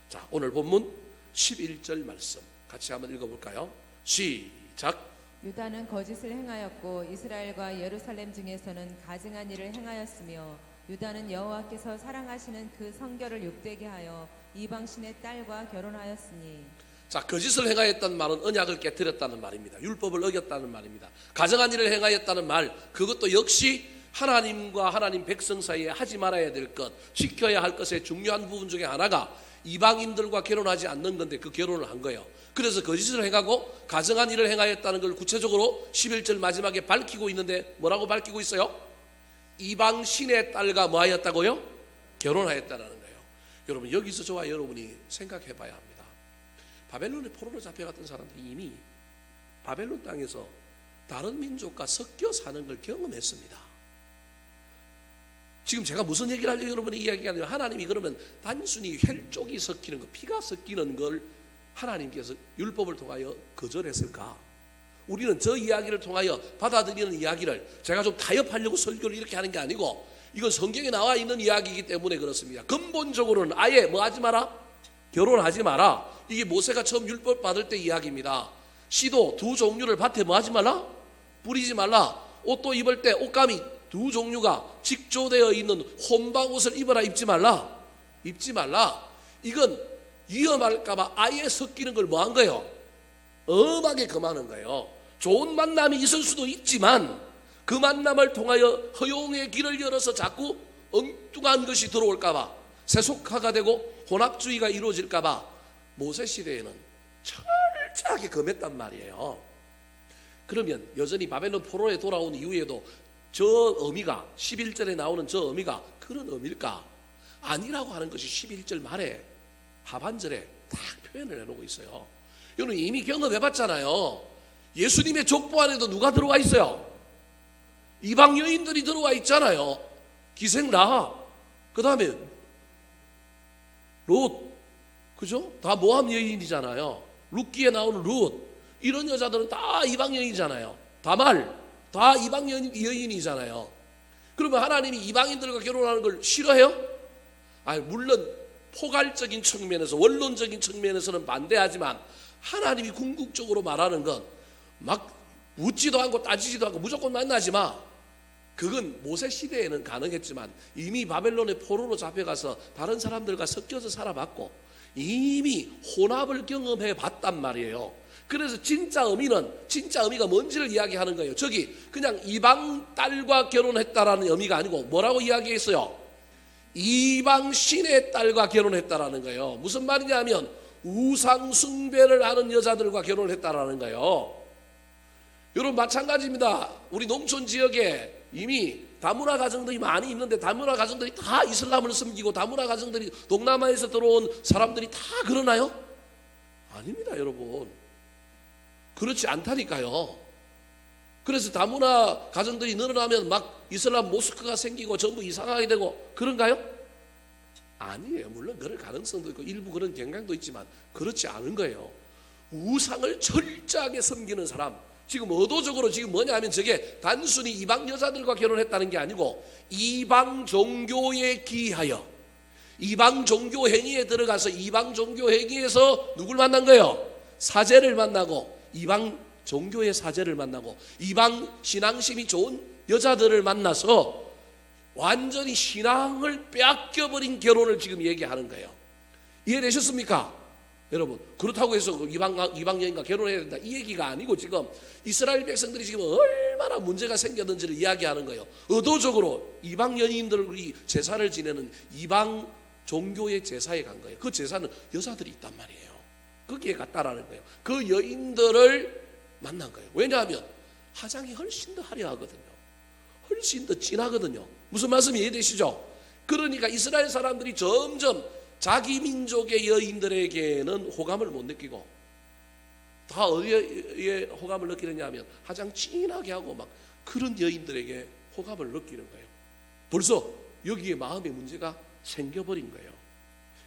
자, 오늘 본문 11절 말씀 같이 한번 읽어볼까요? 시작. 유다는 거짓을 행하였고 이스라엘과 예루살렘 중에서는 가증한 일을 행하였으며 유다는 여호와께서 사랑하시는 그 성결을 욕되게 하여 이방신의 딸과 결혼하였으니. 자, 거짓을 행하였다는 말은 언약을 깨뜨렸다는 말입니다. 율법을 어겼다는 말입니다. 가증한 일을 행하였다는 말, 그것도 역시 하나님과 하나님 백성 사이에 하지 말아야 될 것, 지켜야 할 것의 중요한 부분 중에 하나가 이방인들과 결혼하지 않는 건데 그 결혼을 한 거예요. 그래서 거짓을 행하고 가증한 일을 행하였다는 걸 구체적으로 11절 마지막에 밝히고 있는데 뭐라고 밝히고 있어요? 이방 신의 딸과 뭐 하였다고요? 결혼하였다는 거예요. 여러분 여기서 저와 여러분이 생각해 봐야 합니다. 바벨론의 포로로 잡혀갔던 사람들이 이미 바벨론 땅에서 다른 민족과 섞여 사는 걸 경험했습니다. 지금 제가 무슨 얘기를 하려고 여러분이 이야기하냐면 하나님이 그러면 단순히 혈족이 섞이는 것, 피가 섞이는 걸 하나님께서 율법을 통하여 거절했을까? 우리는 저 이야기를 통하여 받아들이는 이야기를 제가 좀 타협하려고 설교를 이렇게 하는 게 아니고 이건 성경에 나와 있는 이야기이기 때문에 그렇습니다. 근본적으로는 아예 뭐 하지 마라? 결혼하지 마라. 이게 모세가 처음 율법 받을 때 이야기입니다. 씨도 두 종류를 밭에 뭐 하지 말라? 뿌리지 말라. 옷도 입을 때 옷감이 두 종류가 직조되어 있는 혼방 옷을 입어라. 입지 말라. 입지 말라. 이건 위험할까봐 아예 섞이는 걸 뭐 한 거예요? 엄하게 금하는 거예요. 좋은 만남이 있을 수도 있지만 그 만남을 통하여 허용의 길을 열어서 자꾸 엉뚱한 것이 들어올까봐 세속화가 되고 혼합주의가 이루어질까봐 모세 시대에는 철저하게 금했단 말이에요. 그러면 여전히 바벨론 포로에 돌아온 이후에도 저 의미가 11절에 나오는 저 의미가 그런 의미일까? 아니라고 하는 것이 11절 말에 하반절에 딱 표현을 해놓고 있어요. 여러분 이미 경험해봤잖아요. 예수님의 족보 안에도 누가 들어와 있어요? 이방 여인들이 들어와 있잖아요. 기생 라합, 그 다음에 롯, 그죠? 다 모함 여인이잖아요. 룻기에 나오는 룻, 이런 여자들은 다 이방 여인이잖아요. 다말, 다 이방 여인이잖아요. 그러면 하나님이 이방인들과 결혼하는 걸 싫어해요? 아니, 물론 포괄적인 측면에서 원론적인 측면에서는 반대하지만 하나님이 궁극적으로 말하는 건 막 묻지도 않고 따지지도 않고 무조건 만나지 마. 그건 모세 시대에는 가능했지만 이미 바벨론의 포로로 잡혀가서 다른 사람들과 섞여서 살아봤고 이미 혼합을 경험해 봤단 말이에요. 그래서 진짜 의미가 뭔지를 이야기하는 거예요. 저기 그냥 이방 딸과 결혼했다라는 의미가 아니고 뭐라고 이야기했어요? 이방 신의 딸과 결혼했다라는 거예요. 무슨 말이냐 하면 우상 숭배를 하는 여자들과 결혼을 했다라는 거예요. 여러분 마찬가지입니다. 우리 농촌 지역에 이미 다문화 가정들이 많이 있는데 다문화 가정들이 다 이슬람을 섬기고 다문화 가정들이 동남아에서 들어온 사람들이 다 그러나요? 아닙니다, 여러분. 그렇지 않다니까요. 그래서 다문화 가정들이 늘어나면 막 이슬람 모스크가 생기고 전부 이상하게 되고 그런가요? 아니에요. 물론 그럴 가능성도 있고 일부 그런 경향도 있지만 그렇지 않은 거예요. 우상을 철저하게 섬기는 사람, 지금 의도적으로 지금 뭐냐면 저게 단순히 이방 여자들과 결혼했다는 게 아니고 이방 종교에 기하여 이방 종교 행위에 들어가서 이방 종교 행위에서 누굴 만난 거예요? 사제를 만나고 이방 종교의 사제를 만나고 이방 신앙심이 좋은 여자들을 만나서 완전히 신앙을 빼앗겨버린 결혼을 지금 얘기하는 거예요. 이해되셨습니까? 여러분, 그렇다고 해서 이방 여인과 결혼해야 된다 이 얘기가 아니고 지금 이스라엘 백성들이 지금 얼마나 문제가 생겼는지를 이야기하는 거예요. 의도적으로 이방 여인들이 제사를 지내는 이방 종교의 제사에 간 거예요. 그 제사는 여자들이 있단 말이에요. 거기에 갔다라는 거예요. 그 여인들을 만난 거예요. 왜냐하면 화장이 훨씬 더 화려하거든요. 훨씬 더 진하거든요. 무슨 말씀이 이해되시죠? 그러니까 이스라엘 사람들이 점점 자기 민족의 여인들에게는 호감을 못 느끼고 다 어디에 호감을 느끼느냐 하면 화장 진하게 하고 막 그런 여인들에게 호감을 느끼는 거예요. 벌써 여기에 마음의 문제가 생겨버린 거예요.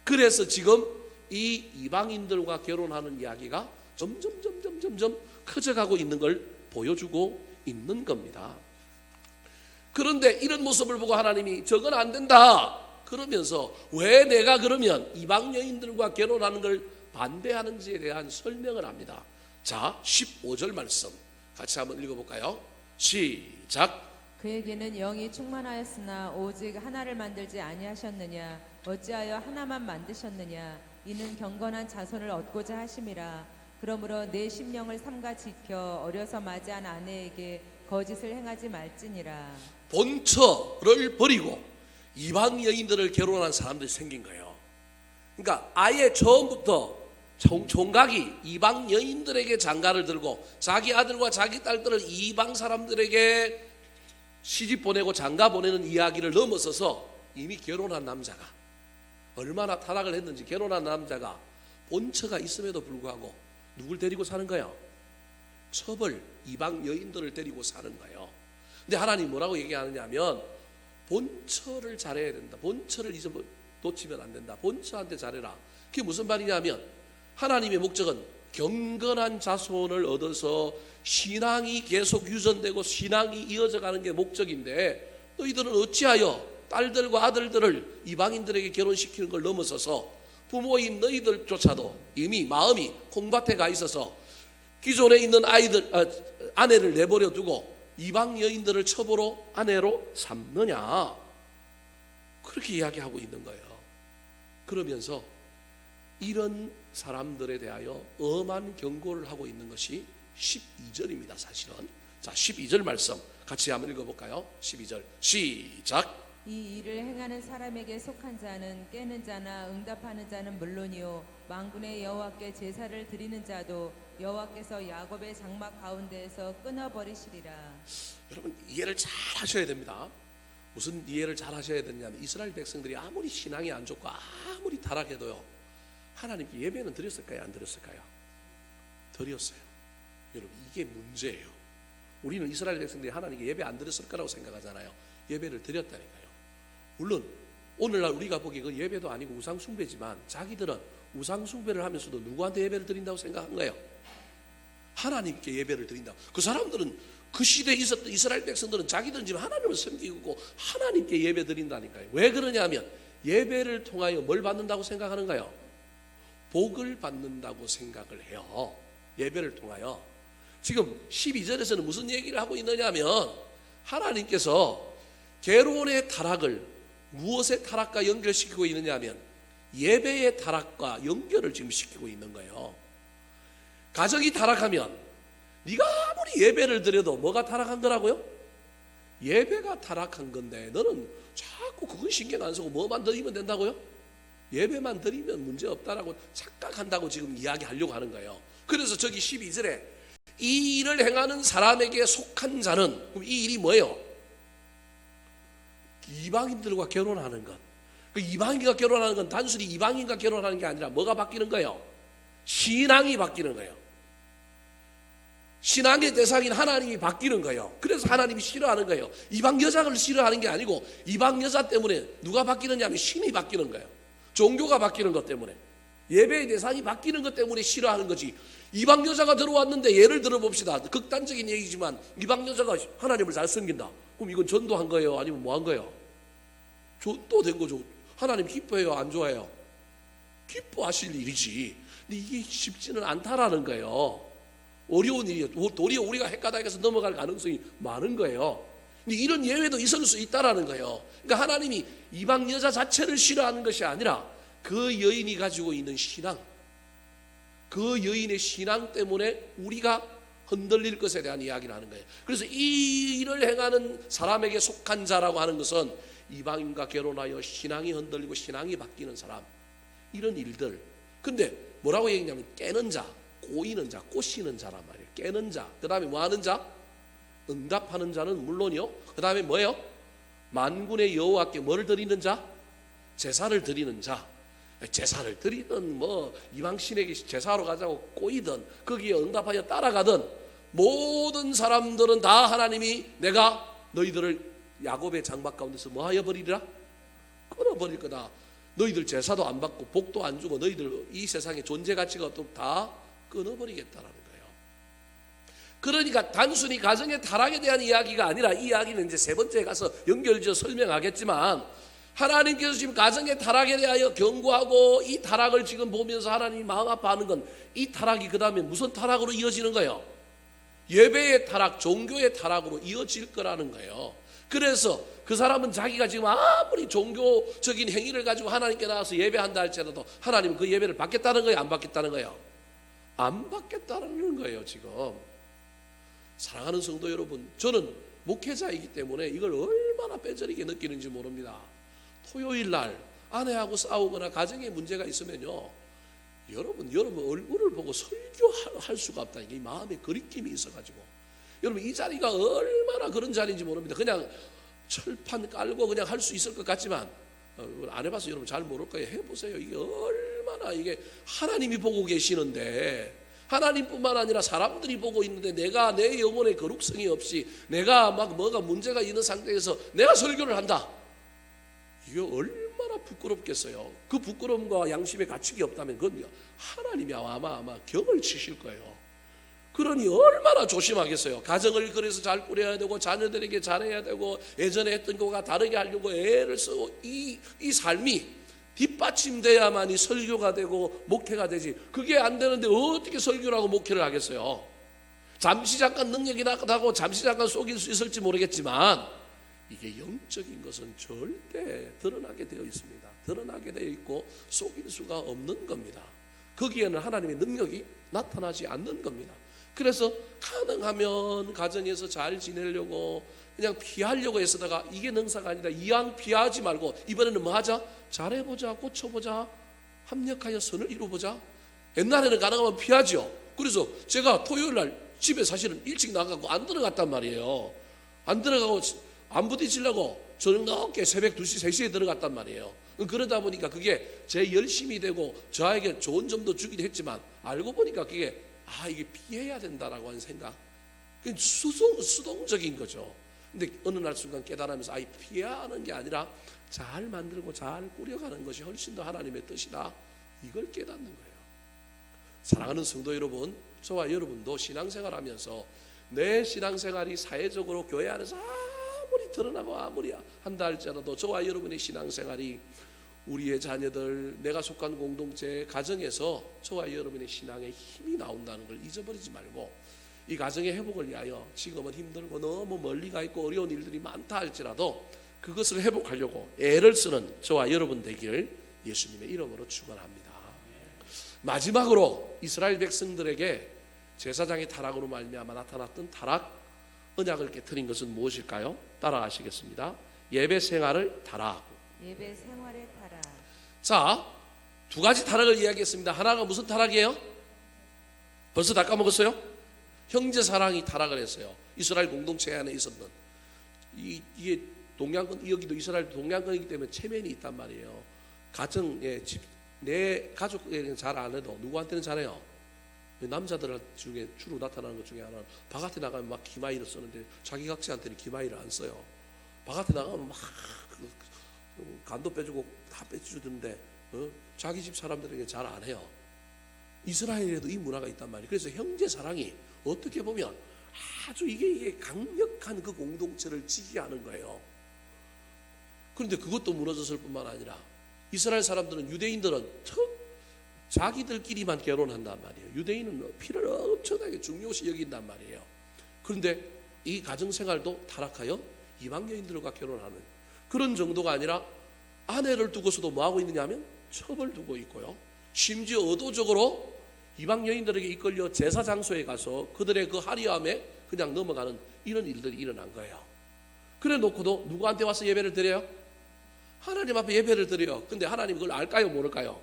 그래서 지금 이 이방인들과 결혼하는 이야기가 점점 커져가고 있는 걸 보여주고 있는 겁니다. 그런데 이런 모습을 보고 하나님이 저건 안 된다 그러면서 왜 내가 그러면 이방 여인들과 결혼하는 걸 반대하는지에 대한 설명을 합니다. 자, 15절 말씀 같이 한번 읽어볼까요? 시작. 그에게는 영이 충만하였으나 오직 하나를 만들지 아니하셨느냐? 어찌하여 하나만 만드셨느냐? 이는 경건한 자손을 얻고자 하심이라. 그러므로 내 심령을 삼가 지켜 어려서 맞이한 아내에게 거짓을 행하지 말지니라. 본처를 버리고 이방 여인들을 결혼한 사람들이 생긴 거예요. 그러니까 아예 처음부터 총각이 이방 여인들에게 장가를 들고 자기 아들과 자기 딸들을 이방 사람들에게 시집 보내고 장가 보내는 이야기를 넘어서서 이미 결혼한 남자가 얼마나 타락을 했는지 결혼한 남자가 본처가 있음에도 불구하고 누굴 데리고 사는 거예요? 첩을 이방 여인들을 데리고 사는 거예요. 근데 하나님 뭐라고 얘기하느냐 하면 본처를 잘해야 된다. 본처를 놓치면 안 된다. 본처한테 잘해라. 그게 무슨 말이냐면 하나님의 목적은 경건한 자손을 얻어서 신앙이 계속 유전되고 신앙이 이어져 가는 게 목적인데 너희들은 어찌하여 딸들과 아들들을 이방인들에게 결혼시키는 걸 넘어서서 부모인 너희들조차도 이미 마음이 콩밭에 가 있어서 기존에 있는 아내를 내버려 두고 이방 여인들을 첩으로 아내로 삼느냐 그렇게 이야기하고 있는 거예요. 그러면서 이런 사람들에 대하여 엄한 경고를 하고 있는 것이 12절입니다. 사실은 자 12절 말씀 같이 한번 읽어볼까요? 12절 시작. 이 일을 행하는 사람에게 속한 자는 깨는 자나 응답하는 자는 물론이요 만군의 여호와께 제사를 드리는 자도 여호와께서 야곱의 장막 가운데에서 끊어버리시리라. 여러분 이해를 잘 하셔야 됩니다. 무슨 이해를 잘 하셔야 되냐면 이스라엘 백성들이 아무리 신앙이 안 좋고 아무리 타락해도요 하나님께 예배는 드렸을까요? 안 드렸을까요? 드렸어요. 여러분 이게 문제예요. 우리는 이스라엘 백성들이 하나님께 예배 안 드렸을 거라고 생각하잖아요. 예배를 드렸다니까요. 물론 오늘날 우리가 보기에 그 예배도 아니고 우상숭배지만 자기들은 우상숭배를 하면서도 누구한테 예배를 드린다고 생각한 거예요? 하나님께 예배를 드린다. 그 사람들은 그 시대에 있었던 이스라엘 백성들은 자기들은 지금 하나님을 섬기고 하나님께 예배 드린다니까요. 왜 그러냐면 예배를 통하여 뭘 받는다고 생각하는가요? 복을 받는다고 생각을 해요. 예배를 통하여. 지금 12절에서는 무슨 얘기를 하고 있느냐면 하나님께서 결혼의 타락을 무엇의 타락과 연결시키고 있느냐 하면 예배의 타락과 연결을 지금 시키고 있는 거예요. 가정이 타락하면 네가 아무리 예배를 드려도 뭐가 타락한 거라고요? 예배가 타락한 건데 너는 자꾸 그건 신경 안 쓰고 뭐만 드리면 된다고요? 예배만 드리면 문제없다라고 착각한다고 지금 이야기하려고 하는 거예요. 그래서 저기 12절에 이 일을 행하는 사람에게 속한 자는 그럼 이 일이 뭐예요? 이방인들과 결혼하는 것. 그 이방인과 결혼하는 건 단순히 이방인과 결혼하는 게 아니라 뭐가 바뀌는 거예요? 신앙이 바뀌는 거예요. 신앙의 대상인 하나님이 바뀌는 거예요. 그래서 하나님이 싫어하는 거예요. 이방 여자를 싫어하는 게 아니고 이방 여자 때문에 누가 바뀌느냐 하면 신이 바뀌는 거예요. 종교가 바뀌는 것 때문에, 예배의 대상이 바뀌는 것 때문에 싫어하는 거지. 이방 여자가 들어왔는데, 예를 들어 봅시다. 극단적인 얘기지만 이방 여자가 하나님을 잘 섬긴다. 그럼 이건 전도한 거예요? 아니면 뭐 한 거예요? 전도된 거죠. 하나님 기뻐해요? 안 좋아해요? 기뻐하실 일이지. 근데 이게 쉽지는 않다라는 거예요. 어려운 일이에요. 도리어 우리가 헷가닥해서 넘어갈 가능성이 많은 거예요. 근데 이런 예외도 있을 수 있다라는 거예요. 그러니까 하나님이 이방 여자 자체를 싫어하는 것이 아니라 그 여인이 가지고 있는 신앙, 그 여인의 신앙 때문에 우리가 흔들릴 것에 대한 이야기를 하는 거예요. 그래서 이 일을 행하는 사람에게 속한 자라고 하는 것은 이방인과 결혼하여 신앙이 흔들리고 신앙이 바뀌는 사람, 이런 일들. 근데 뭐라고 얘기하냐면 깨는 자, 꼬이는 자, 꼬시는 자란 말이에요. 깨는 자, 그 다음에 뭐 하는 자? 응답하는 자는 물론이요. 그 다음에 뭐예요? 만군의 여호와께 뭐를 드리는 자? 제사를 드리는 자. 제사를 드리든 뭐 이방신에게 제사로 가자고 꼬이든 거기에 응답하여 따라가든 모든 사람들은 다 하나님이 내가 너희들을 야곱의 장막 가운데서 뭐 하여 버리리라? 끊어버릴 거다. 너희들 제사도 안 받고 복도 안 주고 너희들 이 세상의 존재 가치가 없도록 다 끊어버리겠다라는 거예요. 그러니까 단순히 가정의 타락에 대한 이야기가 아니라, 이 이야기는 이제 세 번째에 가서 연결지어 설명하겠지만, 하나님께서 지금 가정의 타락에 대하여 경고하고 이 타락을 지금 보면서 하나님이 마음 아파하는 건, 이 타락이 그 다음에 무슨 타락으로 이어지는 거예요? 예배의 타락, 종교의 타락으로 이어질 거라는 거예요. 그래서 그 사람은 자기가 지금 아무리 종교적인 행위를 가지고 하나님께 나가서 예배한다 할지라도 하나님은 그 예배를 받겠다는 거예요? 안 받겠다는 거예요? 안 받겠다는 거예요. 지금 사랑하는 성도 여러분, 저는 목회자이기 때문에 이걸 얼마나 뼈저리게 느끼는지 모릅니다. 토요일 날 아내하고 싸우거나 가정에 문제가 있으면요, 여러분 얼굴을 보고 설교할 수가 없다. 이게 마음에 거리낌이 있어가지고, 여러분 이 자리가 얼마나 그런 자리인지 모릅니다. 그냥 철판 깔고 그냥 할 수 있을 것 같지만, 안 해봐서 여러분 잘 모를 거예요. 해보세요. 이게 얼마나, 이게 하나님이 보고 계시는데, 하나님뿐만 아니라 사람들이 보고 있는데 내가 내 영혼의 거룩성이 없이 내가 막 뭐가 문제가 있는 상태에서 내가 설교를 한다. 이게 얼마나 부끄럽겠어요. 그 부끄러움과 양심의 가축이 없다면 그건 하나님이 아마 경을 치실 거예요. 그러니 얼마나 조심하겠어요. 가정을 그래서 잘 꾸려야 되고 자녀들에게 잘해야 되고 예전에 했던 것과 다르게 하려고 애를 쓰고, 이 삶이 뒷받침돼야만이 설교가 되고 목회가 되지. 그게 안 되는데 어떻게 설교를 하고 목회를 하겠어요? 잠시 잠깐 능력이 나타나고 잠시 잠깐 속일 수 있을지 모르겠지만, 이게 영적인 것은 절대 드러나게 되어 있습니다. 드러나게 되어 있고 속일 수가 없는 겁니다. 거기에는 하나님의 능력이 나타나지 않는 겁니다. 그래서 가능하면 가정에서 잘 지내려고 그냥 피하려고 했다가, 이게 능사가 아니라 이왕 피하지 말고 이번에는 뭐 하자? 잘해보자, 고쳐보자, 합력하여 선을 이루보자. 옛날에는 가능하면 피하죠. 그래서 제가 토요일 날 집에 사실은 일찍 나가고 안 들어갔단 말이에요. 안 들어가고 안 부딪히려고 저녁 늦게 새벽 2시, 3시에 들어갔단 말이에요. 그러다 보니까 그게 제 열심이 되고 저에게 좋은 점도 주기도 했지만, 알고 보니까 그게 이게 피해야 된다라고 하는 생각, 수동적인 거죠. 근데 어느 날 순간 깨달으면서 피해야 하는 게 아니라 잘 만들고 잘 꾸려가는 것이 훨씬 더 하나님의 뜻이다, 이걸 깨닫는 거예요. 사랑하는 성도 여러분, 저와 여러분도 신앙생활하면서 내 신앙생활이 사회적으로 교회 안에서 아무리 드러나고 아무리 한다 할지라도 저와 여러분의 신앙생활이 우리의 자녀들, 내가 속한 공동체, 가정에서 저와 여러분의 신앙에 힘이 나온다는 걸 잊어버리지 말고, 이 가정의 회복을 위하여 지금은 힘들고 너무 멀리 가 있고 어려운 일들이 많다 할지라도 그것을 회복하려고 애를 쓰는 저와 여러분 되기를 예수님의 이름으로 축원합니다. 마지막으로 이스라엘 백성들에게 제사장의 타락으로 말미암아 나타났던 타락, 언약을 깨트린 것은 무엇일까요? 따라하시겠습니다. 예배 생활을 타락. 예배 생활의 타락. 자, 두 가지 타락을 이야기했습니다. 하나가 무슨 타락이에요? 벌써 다 까먹었어요? 형제 사랑이 타락을 했어요. 이스라엘 공동체 안에 있었던, 이게 동양권, 여기도 이스라엘 동양권이기 때문에 체면이 있단 말이에요. 가정에 내 가족에게는 잘 안 해도 누구한테는 잘해요. 남자들 중에 주로 나타나는 것 중에 하나는 바깥에 나가면 막 기마이를 쓰는데 자기 각자한테는 기마이를 안 써요. 바깥에 나가면 막 간도 빼주고 다 빼주던데 자기 집 사람들에게 잘 안 해요. 이스라엘에도 이 문화가 있단 말이에요. 그래서 형제 사랑이 어떻게 보면 아주 이게 강력한 그 공동체를 지지하는 거예요. 그런데 그것도 무너졌을 뿐만 아니라 이스라엘 사람들은, 유대인들은 자기들끼리만 결혼한단 말이에요. 유대인은 피를 엄청나게 중요시 여긴단 말이에요. 그런데 이 가정생활도 타락하여 이방 여인들과 결혼하는 그런 정도가 아니라 아내를 두고서도 뭐하고 있느냐 하면 첩을 두고 있고요. 심지어 의도적으로 이방 여인들에게 이끌려 제사 장소에 가서 그들의 그 화려함에 그냥 넘어가는 이런 일들이 일어난 거예요. 그래 놓고도 누구한테 와서 예배를 드려요? 하나님 앞에 예배를 드려요. 근데 하나님 그걸 알까요, 모를까요?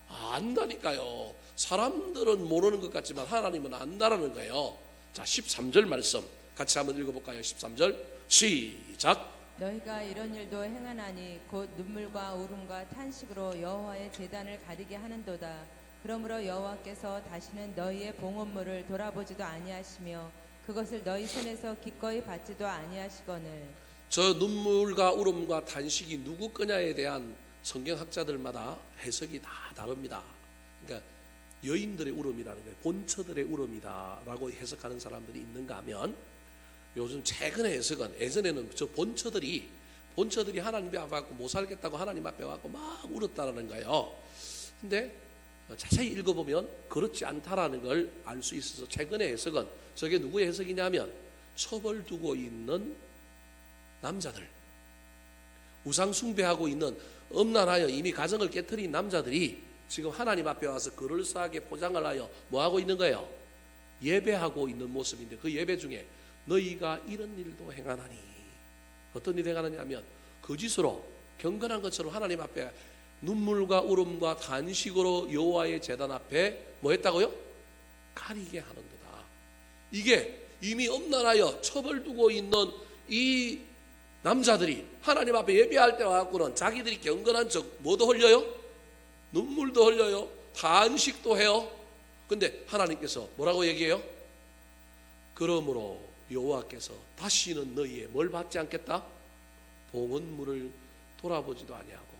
안다니까요. 사람들은 모르는 것 같지만 하나님은 안다라는 거예요. 자, 13절 말씀 같이 한번 읽어볼까요? 13절 시작. 너희가 이런 일도 행하나니 곧 눈물과 울음과 탄식으로 여호와의 제단을 가리게 하는도다. 그러므로 여호와께서 다시는 너희의 봉헌물을 돌아보지도 아니하시며 그것을 너희 손에서 기꺼이 받지도 아니하시거늘. 저 눈물과 울음과 탄식이 누구 거냐에 대한 성경학자들마다 해석이 다 다릅니다. 그러니까 여인들의 울음이라는 거예요. 본처들의 울음이다라고 해석하는 사람들이 있는가 하면, 요즘 최근의 해석은, 예전에는 저 본처들이 하나님 앞에 와서 못 살겠다고 하나님 앞에 와서 막 울었다라는 거예요. 근데 자세히 읽어보면 그렇지 않다라는 걸 알 수 있어서 최근의 해석은, 저게 누구의 해석이냐면 첩을 두고 있는 남자들, 우상 숭배하고 있는, 음란하여 이미 가정을 깨트린 남자들이 지금 하나님 앞에 와서 그럴싸하게 포장을 하여 뭐하고 있는 거예요? 예배하고 있는 모습인데, 그 예배 중에 너희가 이런 일도 행하나니, 어떤 일 행하느냐 하면 거짓으로 경건한 것처럼 하나님 앞에 눈물과 울음과 간식으로 여호와의 제단 앞에 뭐 했다고요? 가리게 하는도다. 이게 이미 음란하여 첩을 두고 있는 이 남자들이 하나님 앞에 예배할 때 와갖고는 자기들이 경건한 척 뭐도 흘려요? 눈물도 흘려요. 탄식도 해요. 근데 하나님께서 뭐라고 얘기해요? 그러므로 여호와께서 다시는 너희의 뭘 받지 않겠다? 봉헌물을 돌아보지도 아니하고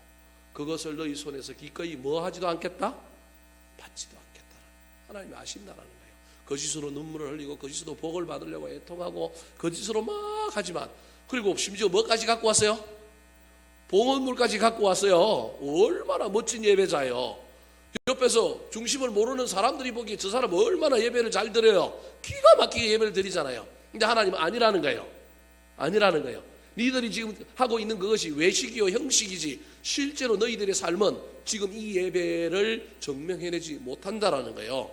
그것을 너희 손에서 기꺼이 뭐 하지도 않겠다? 받지도 않겠다. 하나님이 아신다라는 거예요. 거짓으로 눈물을 흘리고 거짓으로 복을 받으려고 애통하고 거짓으로 막 하지만, 그리고 심지어 뭐까지 갖고 왔어요? 봉헌물까지 갖고 왔어요. 얼마나 멋진 예배자예요. 옆에서 중심을 모르는 사람들이 보기에 저 사람 얼마나 예배를 잘 드려요. 기가 막히게 예배를 드리잖아요. 근데 하나님은 아니라는 거예요. 아니라는 거예요. 니들이 지금 하고 있는 그것이 외식이요 형식이지 실제로 너희들의 삶은 지금 이 예배를 증명해내지 못한다라는 거예요.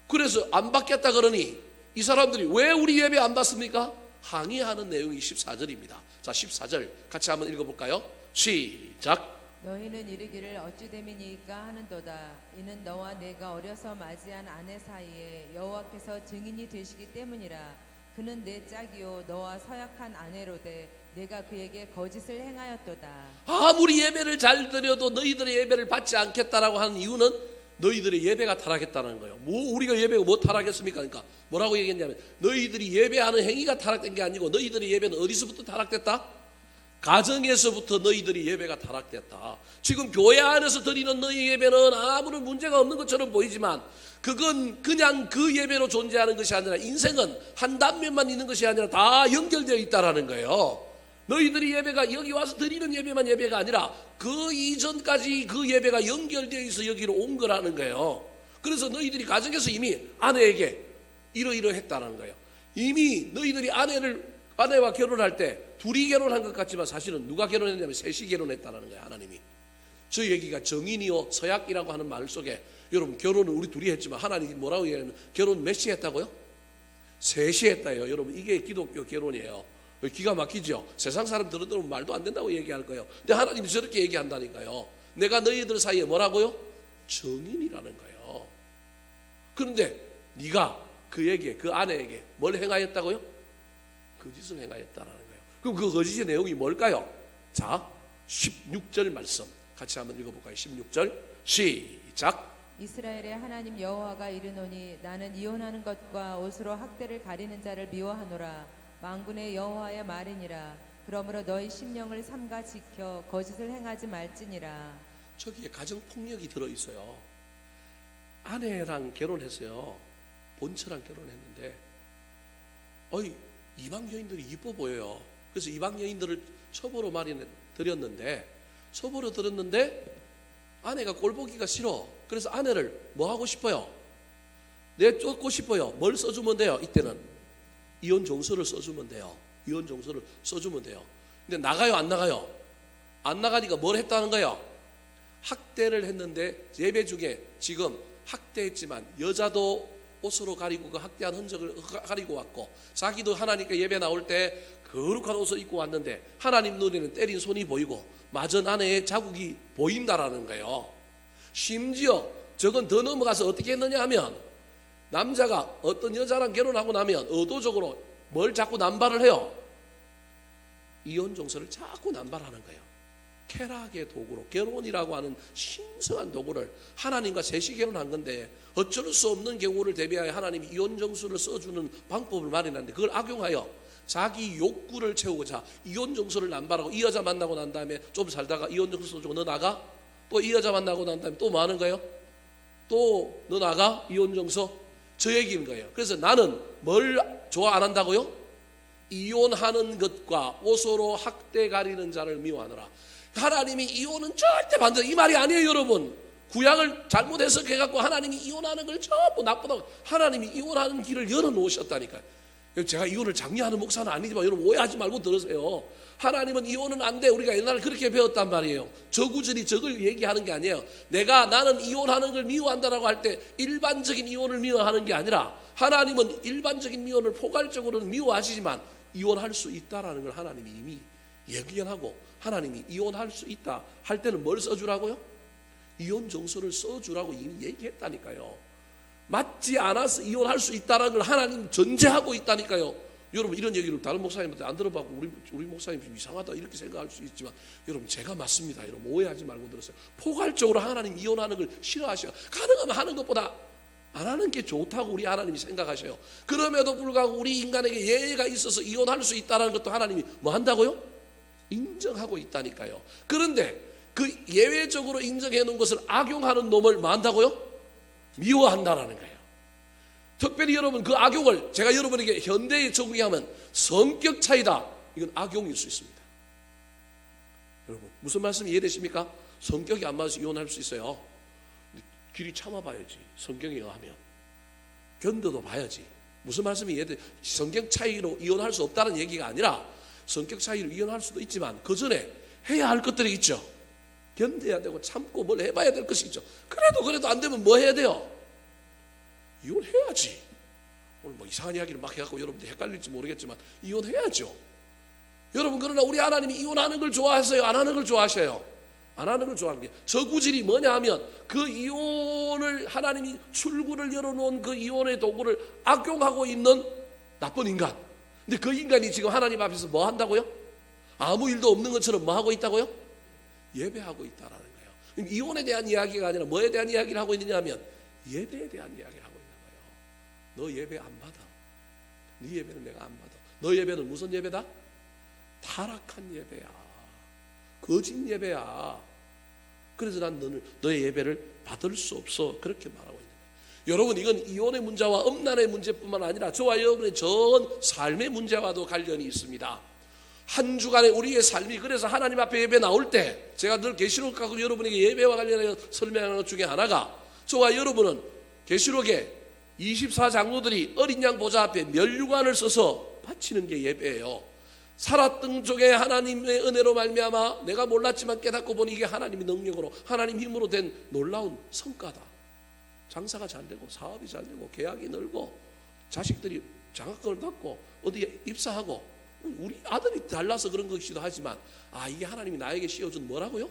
그래서 안 받겠다 그러니 이 사람들이 왜 우리 예배 안 받습니까? 항의하는 내용이 14절입니다. 자, 14절 같이 한번 읽어볼까요? 시작. 너희는 이르기를 어찌 됨이니까 하는도다. 이는 너와 내가 어려서 맞이한 아내 사이에 여호와께서 증인이 되시기 때문이라. 그는 내 짝이요 너와 서약한 아내로되 내가 그에게 거짓을 행하였도다. 아무리 예배를 잘 드려도 너희들의 예배를 받지 않겠다라고 하는 이유는 너희들의 예배가 타락했다는 거예요. 뭐 우리가 예배가 뭐 타락했습니까? 그러니까 뭐라고 얘기했냐면 너희들이 예배하는 행위가 타락된 게 아니고 너희들의 예배는 어디서부터 타락됐다? 가정에서부터 너희들이 예배가 타락됐다. 지금 교회 안에서 드리는 너희 예배는 아무런 문제가 없는 것처럼 보이지만 그건 그냥 그 예배로 존재하는 것이 아니라 인생은 한 단면만 있는 것이 아니라 다 연결되어 있다라는 거예요. 너희들이 예배가 여기 와서 드리는 예배만 예배가 아니라 그 이전까지 그 예배가 연결되어 있어 여기로 온 거라는 거예요. 그래서 너희들이 가정에서 이미 아내에게 이러이러했다는 거예요. 이미 너희들이 아내와 결혼할 때 둘이 결혼한 것 같지만 사실은 누가 결혼했냐면 셋이 결혼했다는 거예요. 하나님이. 저 얘기가 정인이요 서약이라고 하는 말 속에, 여러분 결혼은 우리 둘이 했지만 하나님이 뭐라고 얘기하면 결혼 몇이 했다고요? 셋이 했다요. 여러분 이게 기독교 결혼이에요. 기가 막히죠. 세상 사람 들으면 말도 안 된다고 얘기할 거예요. 근데 하나님이 저렇게 얘기한다니까요. 내가 너희들 사이에 뭐라고요? 정인이라는 거예요. 그런데 네가 그에게, 그 아내에게 뭘 행하였다고요? 거짓을 행하였다라는 거예요. 그럼 그 거짓의 내용이 뭘까요? 자, 16절 말씀 같이 한번 읽어볼까요? 16절 시작. 이스라엘의 하나님 여호와가 이르노니 나는 이혼하는 것과 옷으로 학대를 가리는 자를 미워하노라. 만군의 여호와의 말이니라. 그러므로 너희 심령을 삼가 지켜 거짓을 행하지 말지니라. 저기에 가정폭력이 들어있어요. 아내랑 결혼했어요. 본처랑 결혼했는데 이방 여인들이 이뻐 보여요. 그래서 이방 여인들을 첩으로 들였는데 아내가 꼴보기가 싫어. 그래서 아내를 뭐 하고 싶어요? 내쫓고 싶어요. 뭘 써주면 돼요? 이때는 이혼 종서를 써주면 돼요. 이혼 종서를 써주면 돼요. 근데 나가요, 안 나가요? 안 나가니까 뭘 했다는 거예요? 학대를 했는데 예배 중에 지금 학대했지만 여자도 옷으로 가리고 그 학대한 흔적을 가리고 왔고, 자기도 하나님께 예배 나올 때 거룩한 옷을 입고 왔는데 하나님 눈에는 때린 손이 보이고 맞은 아내의 자국이 보인다라는 거예요. 심지어 저건 더 넘어가서 어떻게 했느냐 하면, 남자가 어떤 여자랑 결혼하고 나면 의도적으로 뭘 자꾸 남발을 해요? 이혼 종서를 자꾸 남발하는 거예요. 쾌락의 도구로, 결혼이라고 하는 신성한 도구를, 하나님과 셋이 결혼한 건데 어쩔 수 없는 경우를 대비하여 하나님이 이혼 종서를 써주는 방법을 마련하는데, 그걸 악용하여 자기 욕구를 채우고자 이혼 종서를 남발하고, 이 여자 만나고 난 다음에 좀 살다가 이혼 종서 써주고 너 나가? 또 이 여자 만나고 난 다음에 또 뭐 하는 거예요? 또 너 나가? 이혼 종서? 저 얘기인 거예요. 그래서 나는 뭘 좋아 안 한다고요? 이혼하는 것과 옷으로 학대 가리는 자를 미워하노라. 하나님이 이혼은 절대 반대, 이 말이 아니에요 여러분. 구약을 잘못 해석해갖고 하나님이 이혼하는 걸 전부 나쁘다고, 하나님이 이혼하는 길을 열어놓으셨다니까요. 제가 이혼을 장려하는 목사는 아니지만 여러분 오해하지 말고 들으세요. 하나님은 이혼은 안 돼, 우리가 옛날에 그렇게 배웠단 말이에요. 저구절이 저걸 얘기하는 게 아니에요. 나는 이혼하는 걸 미워한다라고 할 때 일반적인 이혼을 미워하는 게 아니라, 하나님은 일반적인 이혼을 포괄적으로는 미워하시지만 이혼할 수 있다라는 걸 하나님이 이미 예견하고, 하나님이 이혼할 수 있다 할 때는 뭘 써주라고요? 이혼 종서를 써주라고 이미 얘기했다니까요. 맞지 않아서 이혼할 수 있다는 걸 하나님 전제하고 있다니까요. 여러분 이런 얘기를 다른 목사님한테 안 들어봤고 우리 목사님 좀 이상하다 이렇게 생각할 수 있지만, 여러분 제가 맞습니다. 여러분 오해하지 말고 들었어요. 포괄적으로 하나님 이혼하는 걸 싫어하셔요. 가능하면 하는 것보다 안 하는 게 좋다고 우리 하나님이 생각하셔요. 그럼에도 불구하고 우리 인간에게 예외가 있어서 이혼할 수 있다는 것도 하나님이 뭐 한다고요? 인정하고 있다니까요. 그런데 그 예외적으로 인정해 놓은 것을 악용하는 놈을 뭐 한다고요? 미워한다라는 거예요. 특별히 여러분 그 악용을 제가 여러분에게 현대에 적용하면 성격 차이다, 이건 악용일 수 있습니다. 여러분 무슨 말씀이 이해되십니까? 성격이 안 맞아서 이혼할 수 있어요. 길이 참아봐야지. 성경에 의하면 견뎌도 봐야지. 무슨 말씀이 이해돼? 성격 차이로 이혼할 수 없다는 얘기가 아니라, 성격 차이로 이혼할 수도 있지만 그 전에 해야 할 것들이 있죠. 견뎌야 되고 참고 뭘 해봐야 될 것이 있죠. 그래도 안 되면 뭐 해야 돼요? 이혼해야지. 오늘 뭐 이상한 이야기를 막 해갖고 여러분들 헷갈릴지 모르겠지만 이혼해야죠. 여러분 그러나 우리 하나님이 이혼하는 걸 좋아하세요? 안 하는 걸 좋아하셔요? 안 하는 걸 좋아하는 게, 저구질이 뭐냐 하면 그 이혼을 하나님이 출구를 열어놓은 그 이혼의 도구를 악용하고 있는 나쁜 인간. 근데 그 인간이 지금 하나님 앞에서 뭐 한다고요? 아무 일도 없는 것처럼 뭐 하고 있다고요? 예배하고 있다라는 거예요. 그럼 이혼에 대한 이야기가 아니라 뭐에 대한 이야기를 하고 있느냐 하면 예배에 대한 이야기를 하고 있는 거예요. 너 예배 안 받아. 네 예배는 내가 안 받아. 너 예배는 무슨 예배다? 타락한 예배야. 거짓 예배야. 그래서 난 너의 예배를 받을 수 없어. 그렇게 말하고 있는 거예요. 여러분 이건 이혼의 문제와 음란의 문제뿐만 아니라 저와 여러분의 전 삶의 문제와도 관련이 있습니다. 한 주간의 우리의 삶이, 그래서 하나님 앞에 예배 나올 때 제가 늘 계시록 갖고 여러분에게 예배와 관련해서 설명하는 것 중에 하나가, 저와 여러분은 계시록에 24장로들이 어린 양 보좌 앞에 면류관을 써서 바치는 게 예배예요. 살았던 쪽에 하나님의 은혜로 말미암아 내가 몰랐지만 깨닫고 보니 이게 하나님의 능력으로, 하나님 힘으로 된 놀라운 성과다. 장사가 잘 되고 사업이 잘 되고 계약이 늘고 자식들이 장학금을 받고 어디에 입사하고, 우리 아들이 달라서 그런 것이기도 하지만 이게 하나님이 나에게 씌워준 뭐라고요?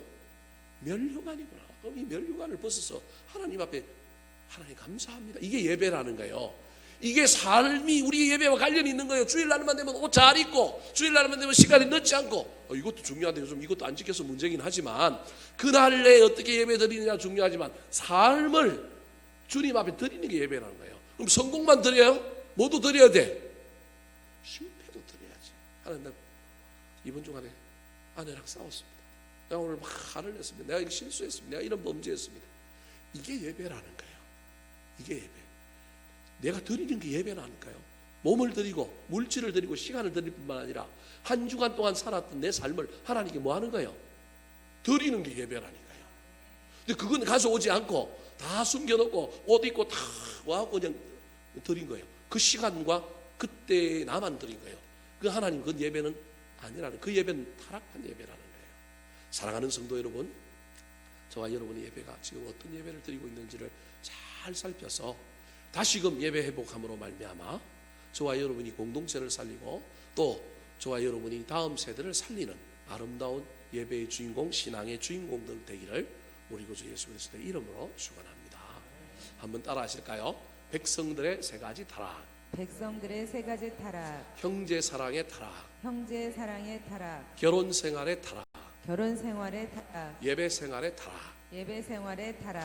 면류관이구나. 그럼 이 면류관을 벗어서 하나님 앞에 하나님 감사합니다. 이게 예배라는 거예요. 이게 삶이 우리 예배와 관련이 있는 거예요. 주일날만 되면 옷 잘 입고, 주일날만 되면 시간이 늦지 않고, 이것도 중요한데 요즘 이것도 안 지켜서 문제긴 하지만, 그날에 어떻게 예배 드리느냐 중요하지만 삶을 주님 앞에 드리는 게 예배라는 거예요. 그럼 성공만 드려요? 모두 드려야 돼. 실패도 드려야지. 하나님, 이번 주간에 아내랑 싸웠습니다. 내가 오늘 막 화를 냈습니다. 내가 이거 실수했습니다. 내가 이런 범죄했습니다. 이게 예배라는 거예요. 이게 예배. 내가 드리는 게 예배라니까요. 몸을 드리고 물질을 드리고 시간을 드릴 뿐만 아니라 한 주간 동안 살았던 내 삶을 하나님께 뭐 하는 거예요? 드리는 게 예배라니까요. 근데 그건 가져오지 않고 다 숨겨놓고 옷 입고 다 와갖고 그냥 드린 거예요. 그 시간과 그때 나만 드린 거예요. 그 하나님 그 예배는 아니라는, 그 예배는 타락한 예배라는 거예요. 사랑하는 성도 여러분, 저와 여러분의 예배가 지금 어떤 예배를 드리고 있는지를 잘 살펴서 다시금 예배 회복함으로 말미암아 저와 여러분이 공동체를 살리고 또 저와 여러분이 다음 세대를 살리는 아름다운 예배의 주인공, 신앙의 주인공들 되기를 우리 구주 예수 그리스도의 이름으로 축원합니다. 한번 따라 하실까요? 백성들의 세 가지 타락. 백성들의 세 가지 타락. 형제 사랑의 타락. 형제 사랑의 타락. 결혼 생활의 타락. 결혼 생활의 타락. 예배 생활의 타락. 예배 생활의 타락.